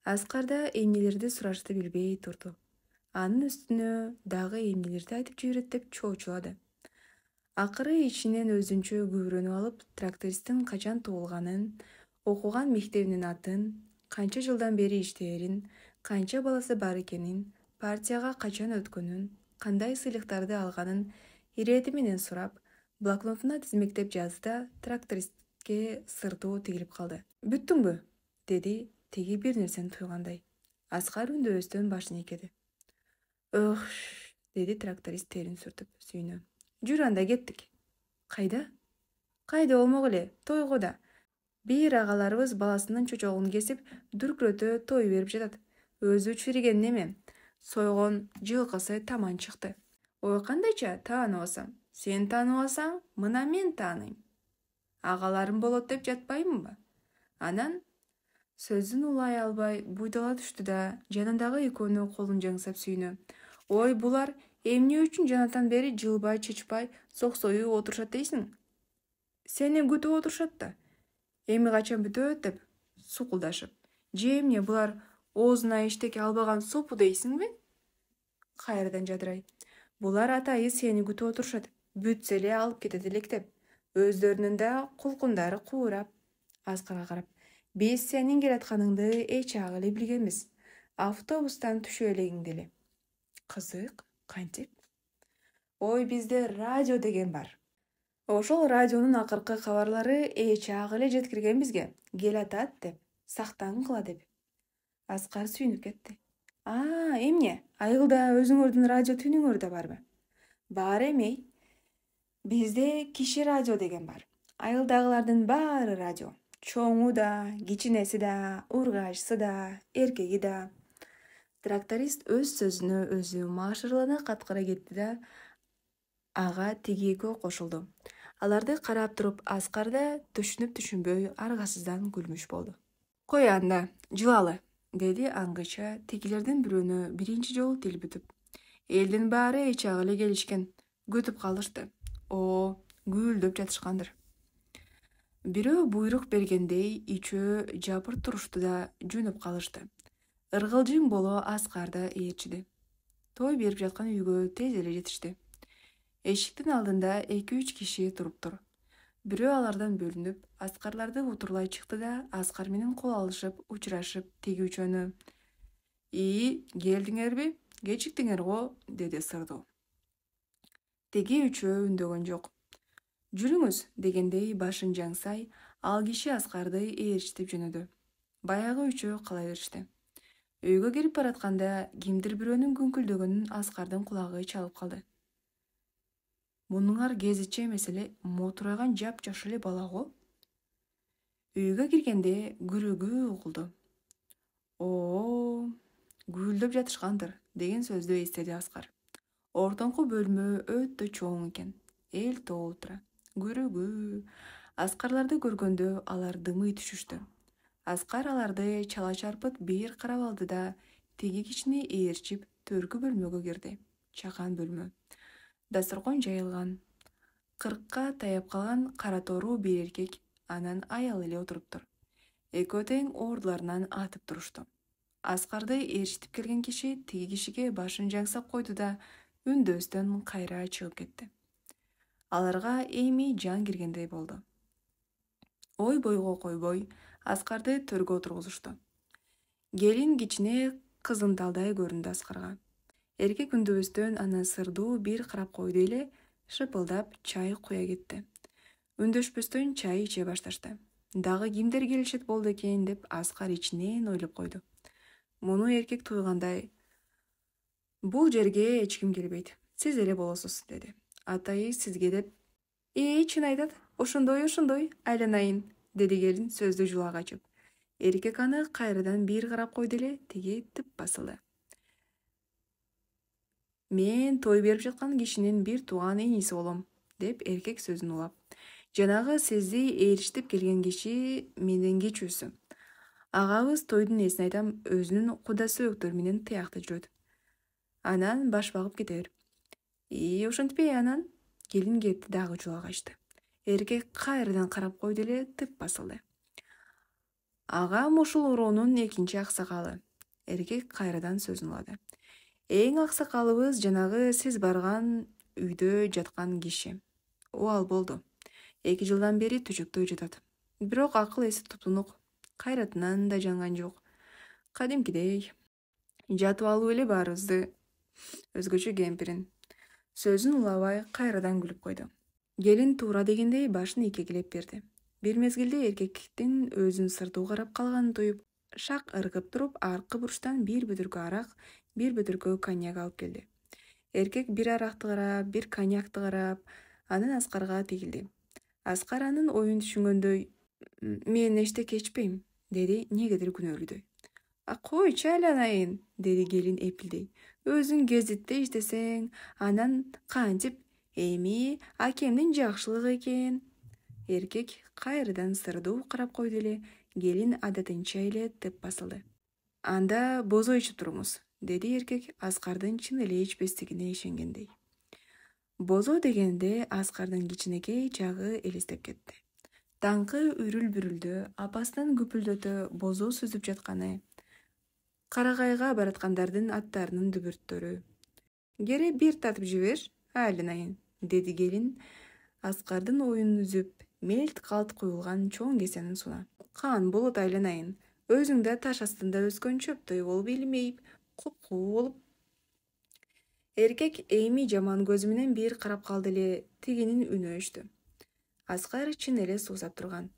Аскар да эмнелерди сурашты билбей турду. Анын үстүнө дагы эмнелерди айтып жиберет деп чоочулады. Акыры ичинен өзүнчө күбөрөнүп алып, трактористтин качан туулганын, окуган мектебинин атын, канча жылдан бери иштээрин, канча баласы бар экенин, партияга качан өткөнүн, кандай сыйлыктарды алганын ирети менен сурап, блокнотуна тизмектеп жазды да трактористке сыртуу тигилип калды. Бүттүңбү? Деди тиги бир нерсени туйгандай. Аскар үндөбөстөн башын ийкеди. Ох, деди тракторист терин сүртүп, сүйүнө. Жүр анда кеттик. Кайда болмок эле, тойго да. Бир агаларыбыз баласынын чочогун кесип, дүркүрөтө той берип жатат. Өзү чиригени неме? Сойгон жылкысы таман чыкты. Ой, кандайча тааныбасам? Сен тааныбасаң, мына мен тааныйм. Агаларым болот деп жатпаймынбы? Анан сөзүн улай албай буйдала түштү да жанындагы экөөнү колун жаңсап сүйнө. Ой, булар эмне үчүн жанатан бери жылбай чычпай соксоюп отурушат дейсиң? Сени күтүп отурушат да. Эми качан бүтөт деп сукулдашып. Же эмне булар оозуна иштеке албаган сопу дейсиңби? Кайрадан жадырай. Булар атайы сени күтүп отурушат. Бүтсө эле алып кетет элек деп. Өздөрүнүн да кулкундары куурап. Аскарга карап. Биз сенин келатканыңды эч ак эле билгенбиз. Автобустан түшө элегиңди эле. Кызык, кантип? Ой, бизде радио деген бар. Ошол радионун акыркы кабарлары эч ак эле жеткирген бизге. Келатат деп, сактан кыла деп. Аскар сүйүнүп кетти. Эмне? Айылда өзүңөрдүн радио түнүңөр да барбы? Бар эмей. Бизде киши радио деген бар. Айылдагылардын баары радио. Чоңу да, кичинеси да, ургачысы да, эркеги да. Тракторист өз сөзүнө өзү машырлана каткыра кетти да ага тиги экөө кошулду. Аларды карап туруп Аскар да түшүнүп-түшүнбөй аргасыздан күлмүш болду. Кой анда, жылалы, деди аңгыча тигилердин бирөөнө биринчи жолу тил бүтүп. Элдин баары эч ак эле келишкен, күтүп калышты. Гүлдөп жатышкандыр. Бирөө буйрук бергендей ичөө жапыр турушту да жөнөп калышты. Ыргылжың боло Аскарда ээрчиди. Той берип жаткан үйгө тез эле жетишти. Эшиктин алдында 2-3 киши туруптур. Бирөө алардан бөлүнүп, Аскарларды утурлай чыкты да Аскар менен кол алышып, учурашып, тиги үчөнү келдиңерби? Кечиктиңер го, деди сырдуу. Тиги үчөө үндөгөн жок. Жүрүңүз, дегендей башын жаңсай, ал киши Аскарды ээрчитип жөнөдү. Баягы үчөө кала беришти. Үйгө кирип баратканда кимдир бирөөнүн күңкүлдөгөнүн Аскардын кулагы чалып калды. Мунуңар гезитчи эмес эле, мотураган жап-жаш эле бала го. Үйгө киргенде күрүгү угулду. Гүлдөп жатышкандыр, деген сөздү эстеди Аскар. Ортоңку бөлмө өтө чоң экен. Эл толтура. Күрүгү. Аскарларды көргөндө алар дымый түшүштү. Аскар аларды чала чарпыт бир карап алды да тиги кишини ээрчип төркү бөлмөгө кирди. Чакан бөлмө. Дасторкон жайылган. 40ка таяп калган кара тору бир эркек анан аял эле отуруптур. Экөө тең ордуларынан атып турушту. Аскарды ээрчитип келген киши тиги кишиге башын жаңсап койду да үндөстөн кайра чыгып кетти. Аларга эми жан киргендей болду. Ой бойго койбой, Аскарды төргө отургузушту. Келин кичине кызымталдай көрүндү Аскарга. Эркек үндөбөстөн аны сырдуу бир карап койду эле, шыпылдап чай куя кетти. Үндөшпөстөн чай иче башташты. Дагы кимдер келишет болду экен деп Аскар ичинен ойлоп койду. Муну эркек туйгандай: "Бул жерге эч ким келбейт. Сиз эле болосуз", деди. Атайы сизге деп. Чын айтат. Ошондой, айланайын, деди келин сөздү жулак ачып. Эркек аны кайрадан бир карап койду эле, тиги тып басылды. Мен той берип жаткан кишинин бир тууган иниси болом, деп эркек сөзүн улап. Жанагы сизди ээрчитип келген киши менден кечүүсү. Агабыз тойдун эсин айтам, өзүнүн куда сөөктөрү менен тыякты жүрөт. Анан баш багып кете бер. Ошентпей анан, келин кетти дагы жулак ачты. Эркек кайрадан карап койду эле, тып басылды. Агам ушул уруунун экинчи аксакалы. Эркек кайрадан сөзүн улады. Эң аксакалыбыз жанагы сиз барган үйдө жаткан киши. Ал болду. 2 жылдан бери түшөктөй жатат. Бирок акыл эси туптунук. Кайратынан да жанган жок. Кадимкидей. Жатып алып эле баарыбызды. Өзгөчө кемпирин. Сөзүн улабай кайрадан күлүп койду. Келин туура дегендей башын ийкегилеп берди. Бир мезгилде эркектин өзүн сырдуу карап калганын туюп, шак ыргып туруп, аркы буруштан бир бөтүркө арак, бир бөтүркө коньяк алып келди. Эркек бир аракты карап, бир коньякты карап, Анан Аскарга тигилди. Аскар анын оюн түшүнгөндөй, мен эчтеке ичпейм, деди негедир күнөөлүүдөй. Койчу айланайын, деди келин эпилдей. Өзүң гезитте иштесең, анан кантип, эми акемдин жакшылыгы экен. Эркек кайрадан сырдуу карап койду эле, келин адатынча эле тып басылды. Анда бозо ичип туруңуз, деди эркек Аскардын чын эле ичпестигине ишенгендей. Бозо дегенде Аскардын кичинекей чагы элестеп кетти. Таңкы үрүл-бүрүлдө апасынын күпүлдөтө бозо сүзүп жатканы, карагайга бараткандардын аттарынын дүбүрттөрү. Кере бир тартып жибер, айланайын, деди келин Аскардын оюнун үзүп, мелт калт куюлган чоң кесенин суна. Кан болот айланайын, өзүң да таш астында өскөн чөптөй болуп илмейип, куп-куу болуп. Эркек эми жаман көзү менен бир карап калды эле, тигинин үнү өчтү. Аскар чын эле суусап турган.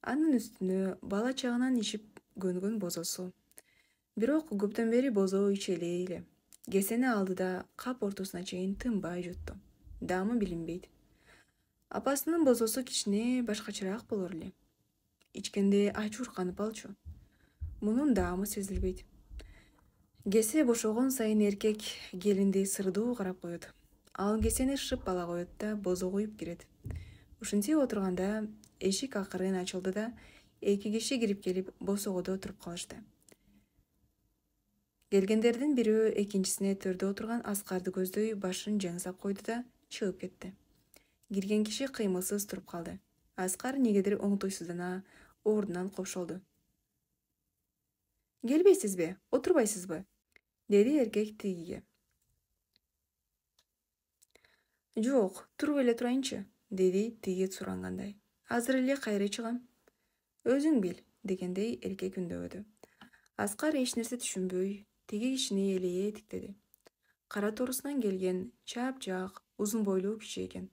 Анын үстүнө бала чагынан ичип көнгөн бозосу. Бирок көптөн бери бозо иче эле. Кесени алды да кап ортосуна чейин тынбай жутту. Даамы билинбейт. Апасынын бозосу кичине башкачараак болор эле. Ичкенде ачуурканып алчу. Мунун даамы сезилбейт. Кесе бошогон сайын эркек келинди сырдуу карап коет. Ал кесени шып ала коет да бозо куюп кирет. Ушинтип отурганда эшик акырын ачылды да эки киши кирип келип босогодо отуруп калышты. Келгендердин бирөө экинчисине төрдө отурган Аскарды көздөй башын жаңсап койду да чыгып кетти. Кирген киши кыймылсыз туруп калды. Аскар негедир оңтойсуздана ордунан копшолду. Келбейсизби, отурбайсызбы? Деди эркек тигиге. Жок, туруп эле турайынчы, деди тиги сурангандай. Азыр эле кайра чыгам. Өзүң бил, дегендей эркек үндөбөдү. Аскар эч нерсе түшүнбөй, тиги кишини элее тиктеди. Кара торусунан келген чап-чак, узун бойлуу киши экен.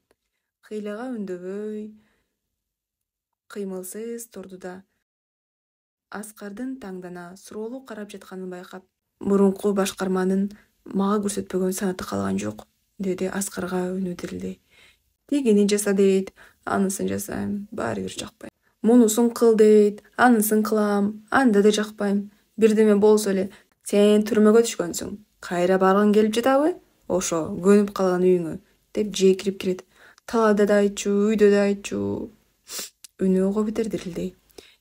Кыйлага үндөбөй, кыймылсыз турду да Аскардын таңдана суроолуу карап жатканын байкап, мурунку башкарманын мага көрсөтпөгөн санаты калган жок, деди Аскарга үнү дирилдей. Тигини жаса дейт, анысын жасайм, баары бир жакпайм. Мунусун кыл дейт, анысын кылам, анда да жакпайм. Бирдеме болсо эле, сен түрмөгө түшкөнсүң, кайра баргың келип жатабы? Ошо, көнүп калган үйүңө, деп жекирип кирет. Талаада да айтчу, үйдө да айтчу. Үнү ого бетер дирилдей.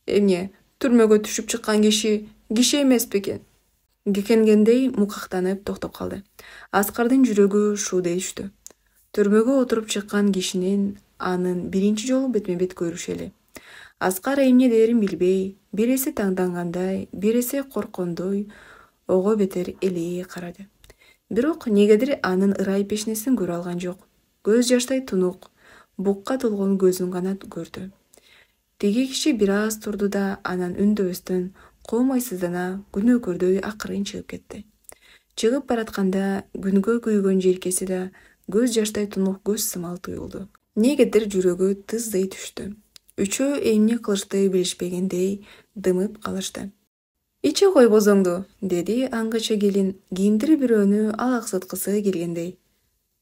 Эмне, түрмөгө түшүп чыккан киши эмес бекен? Кекенгендей мукактанып токтоп калды. Аскардын жүрөгү шуудай түштү. Түрмөгө отуруп чыккан кишинин анын биринчи жолу бетме-бет көрүшү эле. Аскар эмне дээрин билбей, биресе таңдангандай, биресе корккондой ого бетер элее карады. Бирок негедир анын ырай пешнесин көрө алган жок. Көз жаштай тунук, букка толгон көзүн гана көрдү. Тиги киши бир аз турду да анан үндөбөстөн коомайсыздана күнөөкөрдөй акырын чыгып кетти. Чыгып баратканда күнгө күйгөн желкеси да көз жаштай тунук көз сымал туюлду. Негедир жүрөгү тыздый түштү. Үчөө эмне кылышты билишпегендей дымып калышты. Иче кой бозоңду, деди аңгыча келин кимдир бирөөнү алаксыткысы келгендей.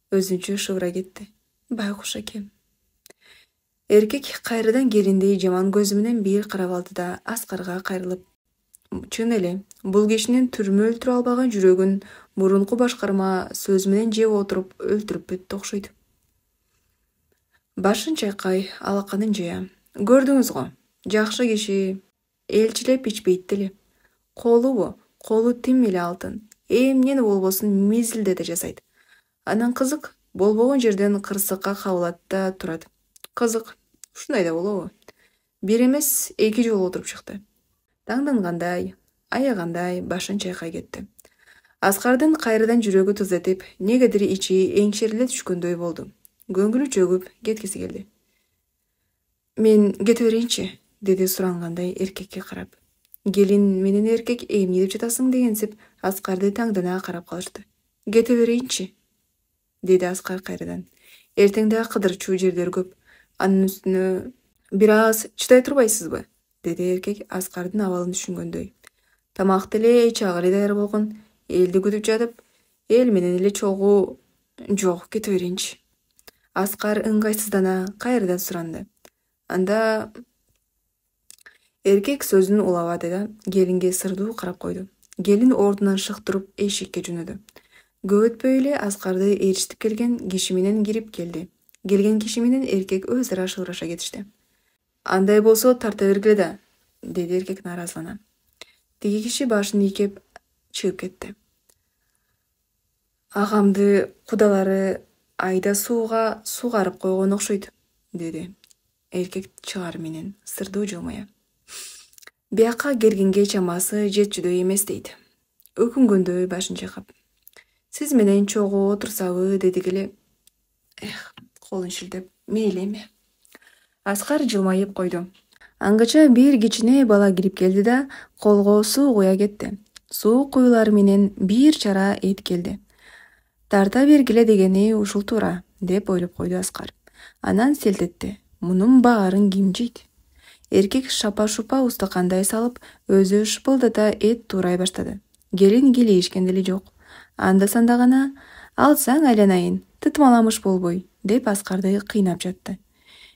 Өзүнчө шыбыра кетти. Байкуш экен. Эркек кайрадан келиндей жаман көзү менен бир карап алды да Аскарга кайрылып. Чын эле, бул кишинин түрмө өлтүрө албаган жүрөгүн мурунку башкарма сөз менен жеп отуруп өлтүрүп бүттү окшойт. Башын чайкай, алаканын жая. Көрдүңүз го, жакшы киши элчилеп ичпейт деле. Колу тим эле алтын. Эмнени болбосун мизилдете жасайт. Анан кызык, болбогон жерден кырсыкка кабылат да турат. Кызык, ушундай да болобу? Бир эмес, эки жолу отуруп чыкты. Таңдангандай, аягандай башын чайкай кетти. Аскардын кайрадан жүрөгү тыз этип, негедир ичи эңшериле түшкөндөй болду. Көңүлү чөгүп кеткиси келди. Мен кете берейинчи, деди сурангандай эркекке карап. Келин менен эркек эмне деп жатасың дегенсип Аскарды таңдана карап калышты. Кете берейинчи, деди Аскар кайрадан. Эртеңде кыдырчу жерлер көп. Анын үстүнө бир аз чыдай турбайсызбы? Деди эркек Аскардын абалын түшүнгөндөй. Тамак деле чагы эле даяр болгон. Элди күтүп жатып, эл менен эле чогуу. Жок, кете берейинчи. Аскар ыңгайсыздана кайрадан суранды. Анда эркек сөзүн улабады да келинге сырдуу карап койду. Келин ордунан шык туруп эшикке жөнөдү. Көп өтпөй эле Аскарды ээрчитип келген киши менен кирип келди. Келген киши менен эркек өз ара шылраша кетишти. Андай болсо тарта бергиле да, деди эркек нааразылана. Тиги киши башын ийкеп чыгып кетти. Агамды кудалары айда сууга сугарып койгон окшойт, деди эркек чыгар менен сырдуу жылмая. Бияка келгенге чамасы жетчүдөй эмес дейт. Өкүнгөндөй башын чайкап. Сиз менен чогуу отурсабы дедик эле. Колун шилтеп, мейли эми. Аскар жылмайып койду. Ангача бир кичине бала кирип келди да колго суу куя кетти. Суу куюлары менен бир чара эт келди. Тарта бергиле дегени ушул туура, деп ойлоп койду Аскар. Анан селтетти. Мунун баарын ким жейт? Эркек шапа-шупа устакандай салып, өзү шыпылдата эт туурай баштады. Келин килейишкен деле жок. Анда-санда гана алсаң айланайын, тытмаламыш болбой, деп Аскарды кыйнап жатты.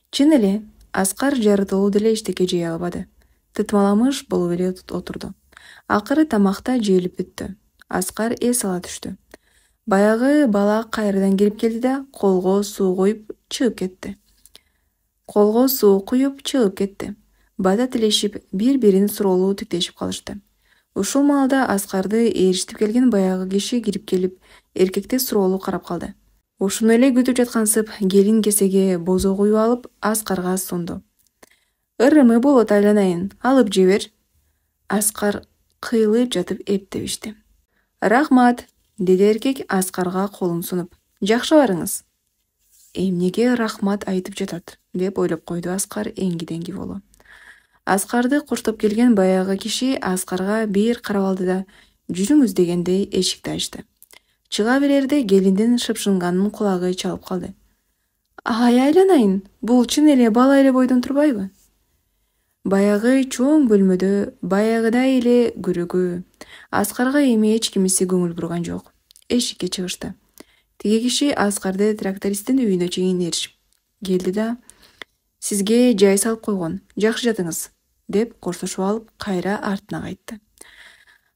Чын эле, Аскар жарытылуу деле эчтеке жей албады. Тытмаламыш болуп эле отурду. Акыры тамакта жейилип бүттү. Аскар эс ала түштү. Баягы бала кайрадан кирип келди да колго суу куюп чыгып кетти. Бата тилешип, бири-бирин суроолуу тиктешип калышты. Ушул маалда Аскарды ээрчитип келген баягы киши кирип келип, эркекти суроолуу карап калды. Ушуну эле күтүп жаткансып, келин кесеге бозо куюп алып, Аскарга сунду. Ырымы болот айланайын, алып жебер. Аскар кыйылып жатып эптебишти. Рахмат, деди эркек Аскарга колун сунуп. Жакшы барыңыз. Эмнеге рахмат айтып жатат, деп ойлоп койду Аскар эңги-деңги болуп. Аскарды коштоп келген баягы киши Аскарга бир карап алды да, жүрүңүз дегендей эшикти ачты. Чыга берерде келиндин шыпшынганын кулагы чалып калды. Ай айланайын, бул чын эле бала эле бойдон турбайбы? Баягы чоң бөлмөдө баягыдай эле күрөгү. Аскарга эми эч кимиси көңүл бурган жок. Эшикке чыгышты. Тиги киши Аскарды трактористтин үйүнө чейин ээрчип келди да, сизге жай салып койгон, жакшы жатыңыз, деп коштошуп алып кайра артына кайтты.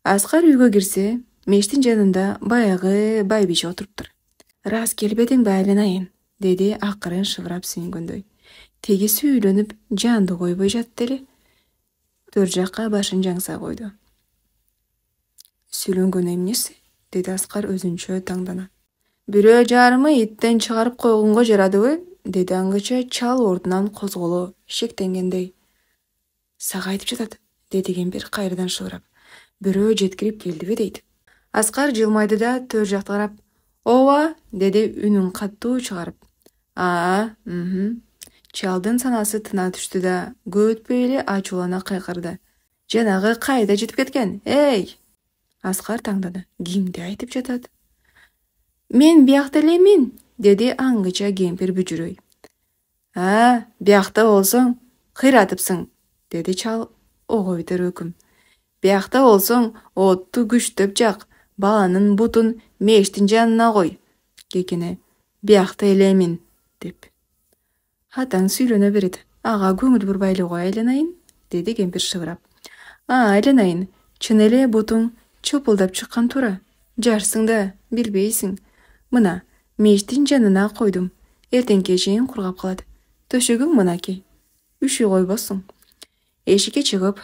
Аскар үйгө кирсе, мештин жанында баягы байбише отуруптур. Рас келбедиңби айланайын, деди акырын шыбырап сүйүнгөндөй. Тегиси үйлөнүп жанды койбой жатты эле. Төр жакка башын жаңса койду. Сүйлөнгөн эмнеси? Деди Аскар өзүнчө таңдана. Бирөө жарымы иттен чыгарып койгонго жарадыбы? Деди аңгыча чал ордунан козголо, шектенгендей. Сага айтып жатат, деди кемпир кайрадан шыбырап. Бирөө жеткирип келдиби дейт. Аскар жылмайды да төр жакты карап. Ооба, деди үнүн каттуу чыгарып. Чалдын санасы тына түштү да, көп өтпөй эле ачуулана кайкырды. Жанагы кайда жетип кеткен? Эй! Аскар таңдады. Кимди айтып жатат? Мен биякта элемин, деди аңгыча кемпир бүжүрөй. Биякта болсоң, кыйратыпсың, деди чал ого бетер өкүм. Биякта болсоң, отту күчтөп жак, баланын бутун мештин жанына кой. Кекене, биякта элемин, деп. Атаң сүйлөнө берет. Ага көңүл бурбай эле кой айланайын, деди кемпир шыбырап. Айланайын, чын эле бутуң чопулдап чыккан туура. Жарсың да, билбейсиң. Мына, мештин жанына койдум. Эртеңке чейин кургап калат. Төшөгүң мынаки. Үшүй койбосуң. Эшикке чыксаң,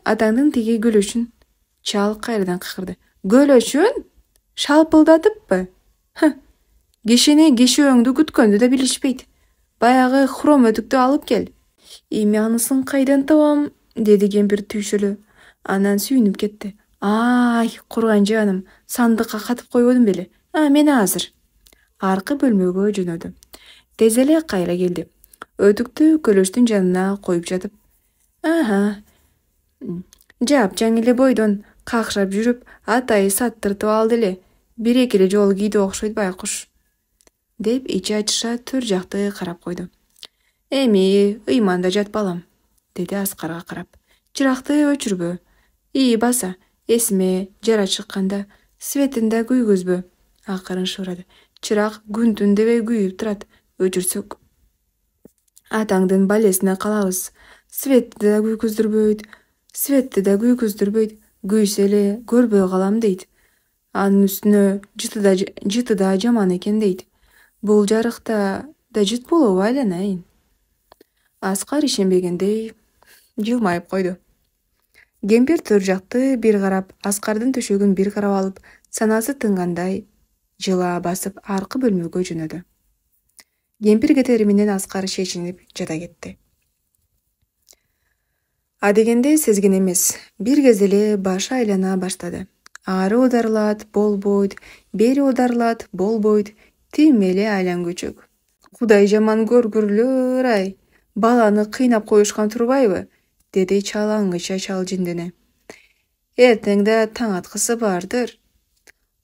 атаңдын тиги көлөчүн. Чал кайрадан кыйкырды. Көлөчүн? Шалпылдатыппы? Кишини кешөөңдү күткөндү да билишпейт. Баягы хром өтүктү алып кел. Эми анысын кайдан табам? Деди кемпир түйшөлө. Анан сүйүнүп кетти. Ай, курган жаным, сандыкка катып койбодум беле? Мен азыр. Аркы бөлмөгө жөнөдү. Тез эле кайра келди. Өтүктү көлөчтүн жанына коюп жатып. Жапжаң эле бойдон какшап жүрүп, атайы саттыртып алды эле. Бир-эки эле жолу кийди окшойт байкуш. Деп ичи ачыша төр жакты карап койду. Эми ыйманда жат балам, деди Аскарга карап. Чыракты өчүрбө. Баса, эсиме жара чыкканда светин да күйгүзбө. Акырын шыбырады. чырак күн түн дебей күйүп турат. Өчүрсөк атаңдын балесине калабыз. Светти да күйгүздүрбөйт. Күйсө эле көрбөй калам дейт. Анын үстүнө жыты да жаман экен дейт. Бул жарыкта да жыт болобу айланайын? Аскар ишенбегендей жылмайып койду. Кемпир төр жакты бир карап, Аскардын төшөгүн бир карап алып, санасы тынгандай жыла басып аркы бөлмөгө жөнөдү. Кемпир кетери менен Аскар чечинип жата кетти. Адегенде сезген эмес, бир кез эле башы айлана баштады. Ары оодарылат, болбойт, бери оодарылат, болбойт, тим эле айлангучөк. Кудай жаман көргүрлөр ай, баланы кыйнап коюшкан турбайбы? Деди чалаңгыча чал жиндене. Эртең да таң аткысы бардыр.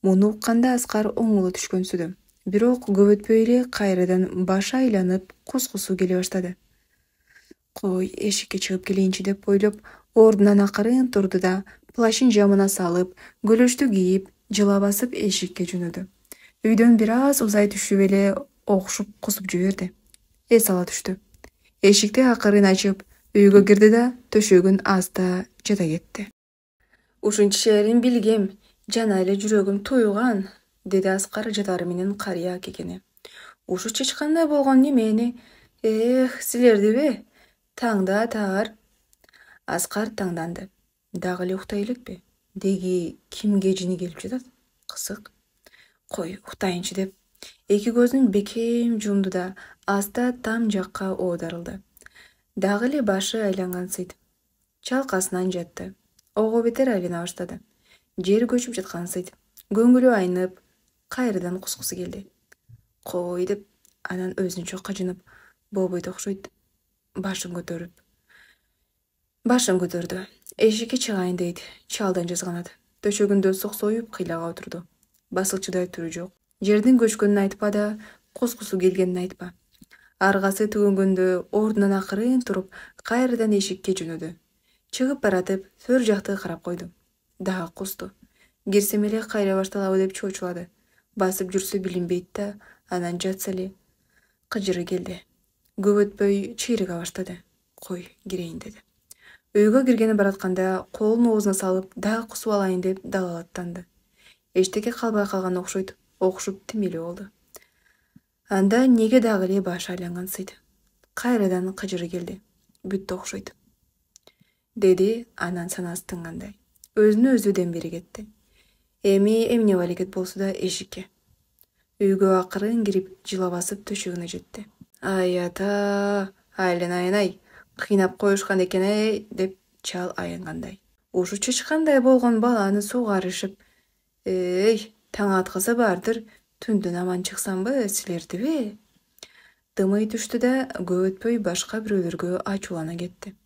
Муну укканда Аскар оңоло түшкөнсүдү. Бирок көп өтпөй эле кайрадан башы айланып кускусу келе баштады. Кой, эшикке чыгып келейинчи деп ойлоп, ордунан акырын турду да, плащын жамына салып, көлөштү кийип, жыла басып эшикке жөнөдү. Үйдөн бир аз узай түшүп эле окшуп кусуп жиберди. Эс ала түштү. Эшикти акырын ачып, үйгө кирди да төшөгүн аста жата кетти. Ушунчерин билгем, жана эле жүрөгүм туйган, деди Аскар жатары менен карыя кекене. Ушу чычкандай болгон немени? Силердиби? Таңда таар. Аскар таңданды. Дагы эле уктай элекпи? Деги кимге жини келип жатат? Кызык. Кой, уктайынчы деп эки көзүн бекем жумду да аста там жакка оодарылды. Дагы эле башы айлангансыйт. Чалкасынан жатты. Ого бетер айлана баштады. Жер көчүп жаткансыйт. Көңүлү айнып, кайрадан кускусу келди. Кой деп анан өзүнчө кажынып, болбойт окшойт. Башын көтөрдү. Эшикке чыгайын дейт. Чалдан жазганат. Төшөгүндө соксоюп кыйлага отурду. Басылчыдай түрү жок. Жердин көчкөнүн айтпа да, кускусу келгенин айтпа. Аргасы төгөнгөндө ордунан акырын туруп, кайрадан эшикке жөнөдү. Чыгып баратып, төр жакты карап койду. Дагы кусту. Кирсем эле кайра башталабы деп чочулады. Басып жүрсө билинбейт да, анан жатса эле. Кыжыры келди. Көп өтпөй чыйрыга баштады. Кой, кирейин деди. Үйгө киргени баратканда колун оозуна салып, дагы кусуп алайын деп далалаттанды. Эчтеке калбай калган окшойт. Окшуп тим эле болду. Анда неге дагы эле башы айлангансыйт. Кайрадан кыжыры келди. Бүттү окшойт. Деди анан санасы тынгандай. Өзүнө өзү дем бере кетти. Эми эмне балекет болсо да эшикке. Үйгө акырын кирип, жыла басып төшөгүнө жетти. Ай ата, айланайын ай, кыйнап коюшкан экен ай, деп чал аянгандай. Ушу чычкандай болгон баланы сугарышып, таң аткысы бардыр, түндүн аман чыксамбы, силердиби? Дымый түштү да, көп өтпөй башка бирөөлөргө ачуулана кетти.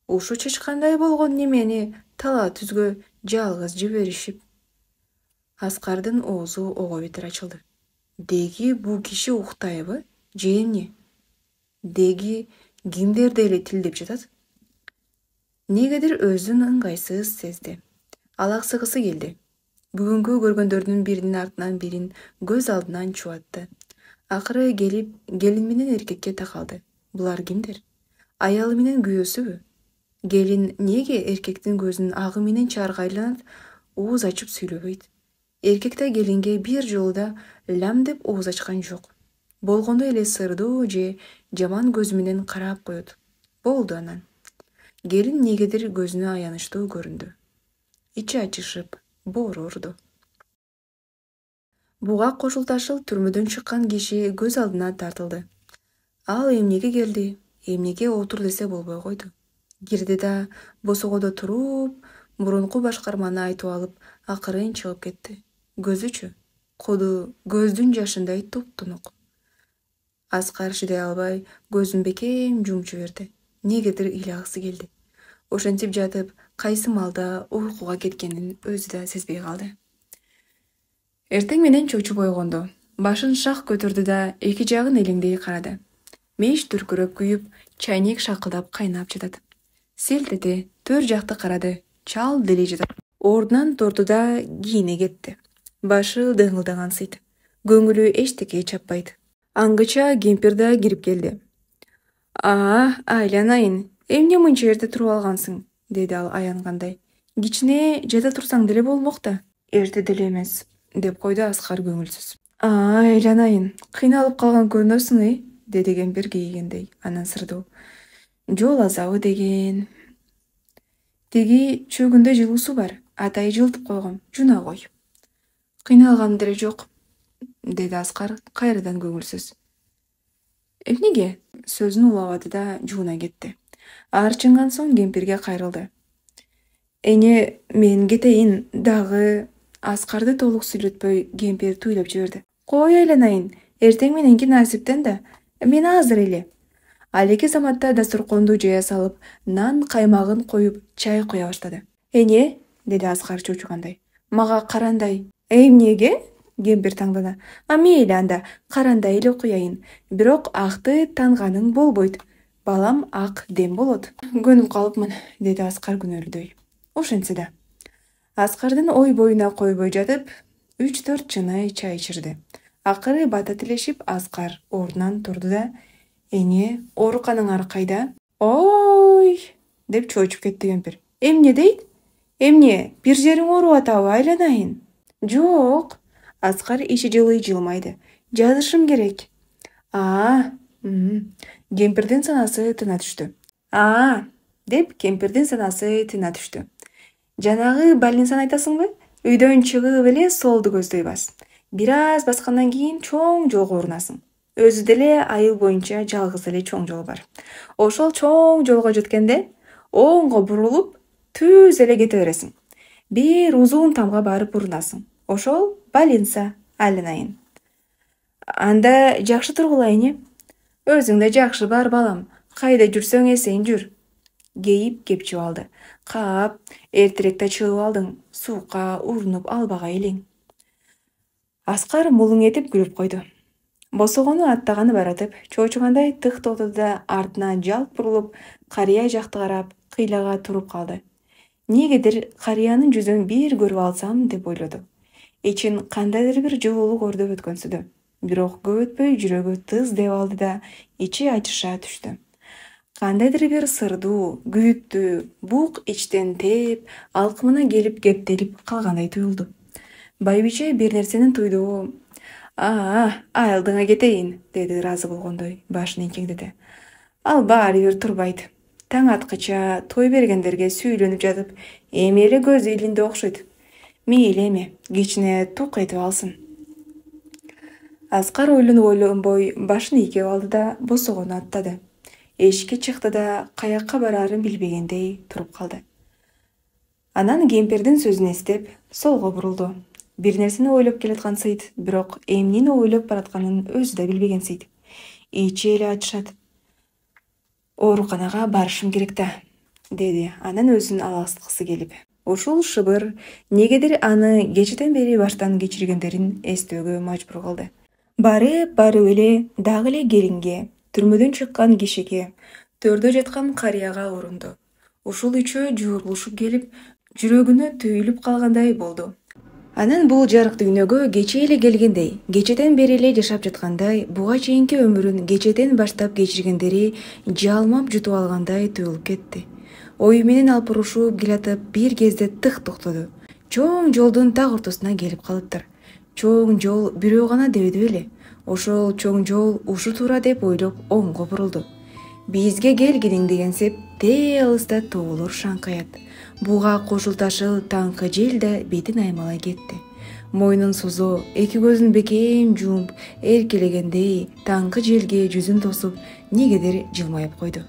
Ушу чычкандай болгон немени тала түзгө жалгыз жиберишип. Аскардын оозу ого бетер ачылды. Деги бул киши уктайбы, же эмне? Деги кимдерди эле тилдеп жатат? Негедир өзүн ыңгайсыз сезди. Алаксыгысы келди. Бүгүнкү көргөндөрдүн биринин артынан бирин көз алдынан чубатты. Акыры келип, келин менен эркекке такалды. Булар кимдер? Аялы менен күйөөсүбү? Келин неге эркектин көзүн агы менен чаарга айланат, ооз ачып сүйлөбөйт? Эркек да келинге бир жолу лам деп ооз ачкан жок. Болгондо эле сырдуу же жаман көзү менен карап коет. Болду анан. Келин негедир көзүнө аянычтуу көрүндү. Ичи ачышып, боору урду. Буга кошулташыл түрмөдөн чыккан киши көз алдына тартылды. Ал эмнеге келди, эмнеге отур десе болбой койду. Кирди да босогодо туруп, мурунку башкарманы айтып алып, акырын чыгып кетти. Көзүчү, коду көздүн жашындай туп-тунук. Аскар чыдай албай, көзүн бекем жумуп жиберди. Негедир ыйлагысы келди. Ошентип жатып, кайсы маалда уйкуга кеткенин өзү да сезбей калды. Эртең менен чочуп ойгонду. Башын шак көтөрдү да эки жагын элеңдей карады. Меш дүркүрөп күйүп, чайнек шакылдап кайнап жатат. Селтети, төр жакты карады. Чал деле жатат. Ордунан турду да кийине кетти. Башы дыңылдагансыйт. көңүлү эчтеке чаппайт. Аңгыча кемпир да кирип келди. Айланайын, эмне мынча эрте туруп алгансың? Деди ал аянгандай. Кичине жата турсаң деле болмок да. Эрте деле эмес, деп койду Аскар көңүлсүз. Айланайын, кыйналып калган көрүнөсүң, деди кемпир кейигендей, анан сырдуу. Жол азабы деген. Тиги чөгүндө жылуусу бар, атайы жылытып койгом, жуна кой. Кыйналгам деле жок, деди Аскар кайрадан көңүлсүз. Эмнеге? Сөзүн улабады да жууна кетти. Арчынган соң кемпирге кайрылды. Эне, мен кетейин дагы. Аскарды толук сүйлөтпөй кемпир туйлап жиберди. Кой айланайын, эртең мененки насиптен да. Мен азыр эле. Ал эки заматта дасторконду жая салып, нан каймагын коюп, чай куя баштады. Эне, деди Аскар чочугандай. Мага карандай. Эмнеге? Кемпир таңдана. Мейли анда, карандай эле куяйын. Бирок акты танганың болбойт. Балам ак дем болот. Көнүп калыпмын, деди Аскар күнөөлдөй. Ошентсе да. Аскардын ой боюна койбой жатып, 3-4 чыны чай ичирди. Акыры бата тилешип, Аскар ордунан турду да, эне, ооруканаң кайда? Ой, деп чоочуп кетти кемпир. Эмне дейт? Эмне, бир жериң ооруп атабы айланайын? Жок. Аскар ичи жылый жылмайды. Жазышым керек. Кемпирдин санасы тына түштү. Деп кемпирдин санасы тына түштү. Жанагы больницаны айтасыңбы? Үйдөн чыгып эле солду көздөй бас. Бир аз баскандан кийин чоң жолго урунасың. Өзү деле айыл боюнча жалгыз эле чоң жол бар. Ошол чоң жолго жеткенде оңго бурулуп, түз эле кете бересиң. Бир узун тамга барып урунасың. Ошол больница, айланайын. Анда жакшы тургула, Өзүң да жакшы бар, балам. Кайда жүрсөң эсең жүр. Кейип кепчип алды. Кап, эртерээк да чыгып алдың. Суукка урунуп албагай элең. Аскар мулуң этип күлүп койду. Босогону аттаганы баратып, чоочугандай тык токтоду да артына жалп бурулуп, карыя жакты карап, кыйлага туруп калды. Негедир карыянын жүзүн бир көрүп алсам деп ойлоду. Ичин кандайдыр бир жылуулук өрдөп өткөнсүдү. Бирок көп өтпөй жүрөгү тыз деп алды да ичи ачыша түштү. Кандайдыр бир сырдуу, күбүттүү, бук ичтен тээп, алкымына келип кептелип калгандай туюлду. Байбиче бир нерсени туйду. Айылдыңа кетейин, деди ыраазы болгондой, башын эңкеңдеди. Ал баары бир турбайт. Таң аткыча той бергендерге сүйүлөнүп жатып, эми эле көзү илинде окшойт. Мейли эми, кичине тук этип алсын. Аскар ойлонбой башын ийкеп алды да босогону аттады. Эшикке чыкты да каякка бараарын билбегендей туруп калды. Анан кемпирдин сөзүн эстеп, солго бурулду. Бир нерсени ойлоп келаткан сыйт, бирок эмнени ойлоп баратканын өзү да билбеген сыйт. Ичи эле ачышат. Ооруканага барышым керек да, деди анан өзүн алгысткысы келип. Ушул шыбыр негедир аны кечеден бери баштан кечиргендерин эстөөгө мажбур кылды. Барып эле дагы эле келинге, түрмөдөн чыккан кишиге, төрдө жаткан карыяга урунду. Ушул үчөө жуурулушуп келип, жүрөгүнө түйүлүп калгандай болду. Анан бул жарык дүйнөгө кече эле келгендей, кечеден бери эле жашап жаткандай, буга чейинки өмүрүн кечеден баштап кечиргендери жалмап жутуп алгандай туюлуп кетти. Ою менен алпурушуп келатып, бир кезде тык токтоду. Чоң жолдун так ортосуна келип калыптыр. Чоң жол бирөө гана дебеди беле? Ошол чоң жол ушу туура деп ойлоп оңго бурулду. Бизге келгиниң деген сеп тээ алыста тоолор шаңкаят. Буга кошулташыл таңкы жел да бетин аймалай кетти. Мойнун созо, эки көзүн бекем жумуп, эркелегендей таңкы желге жүзүн тосуп, негедир жылмайып койду.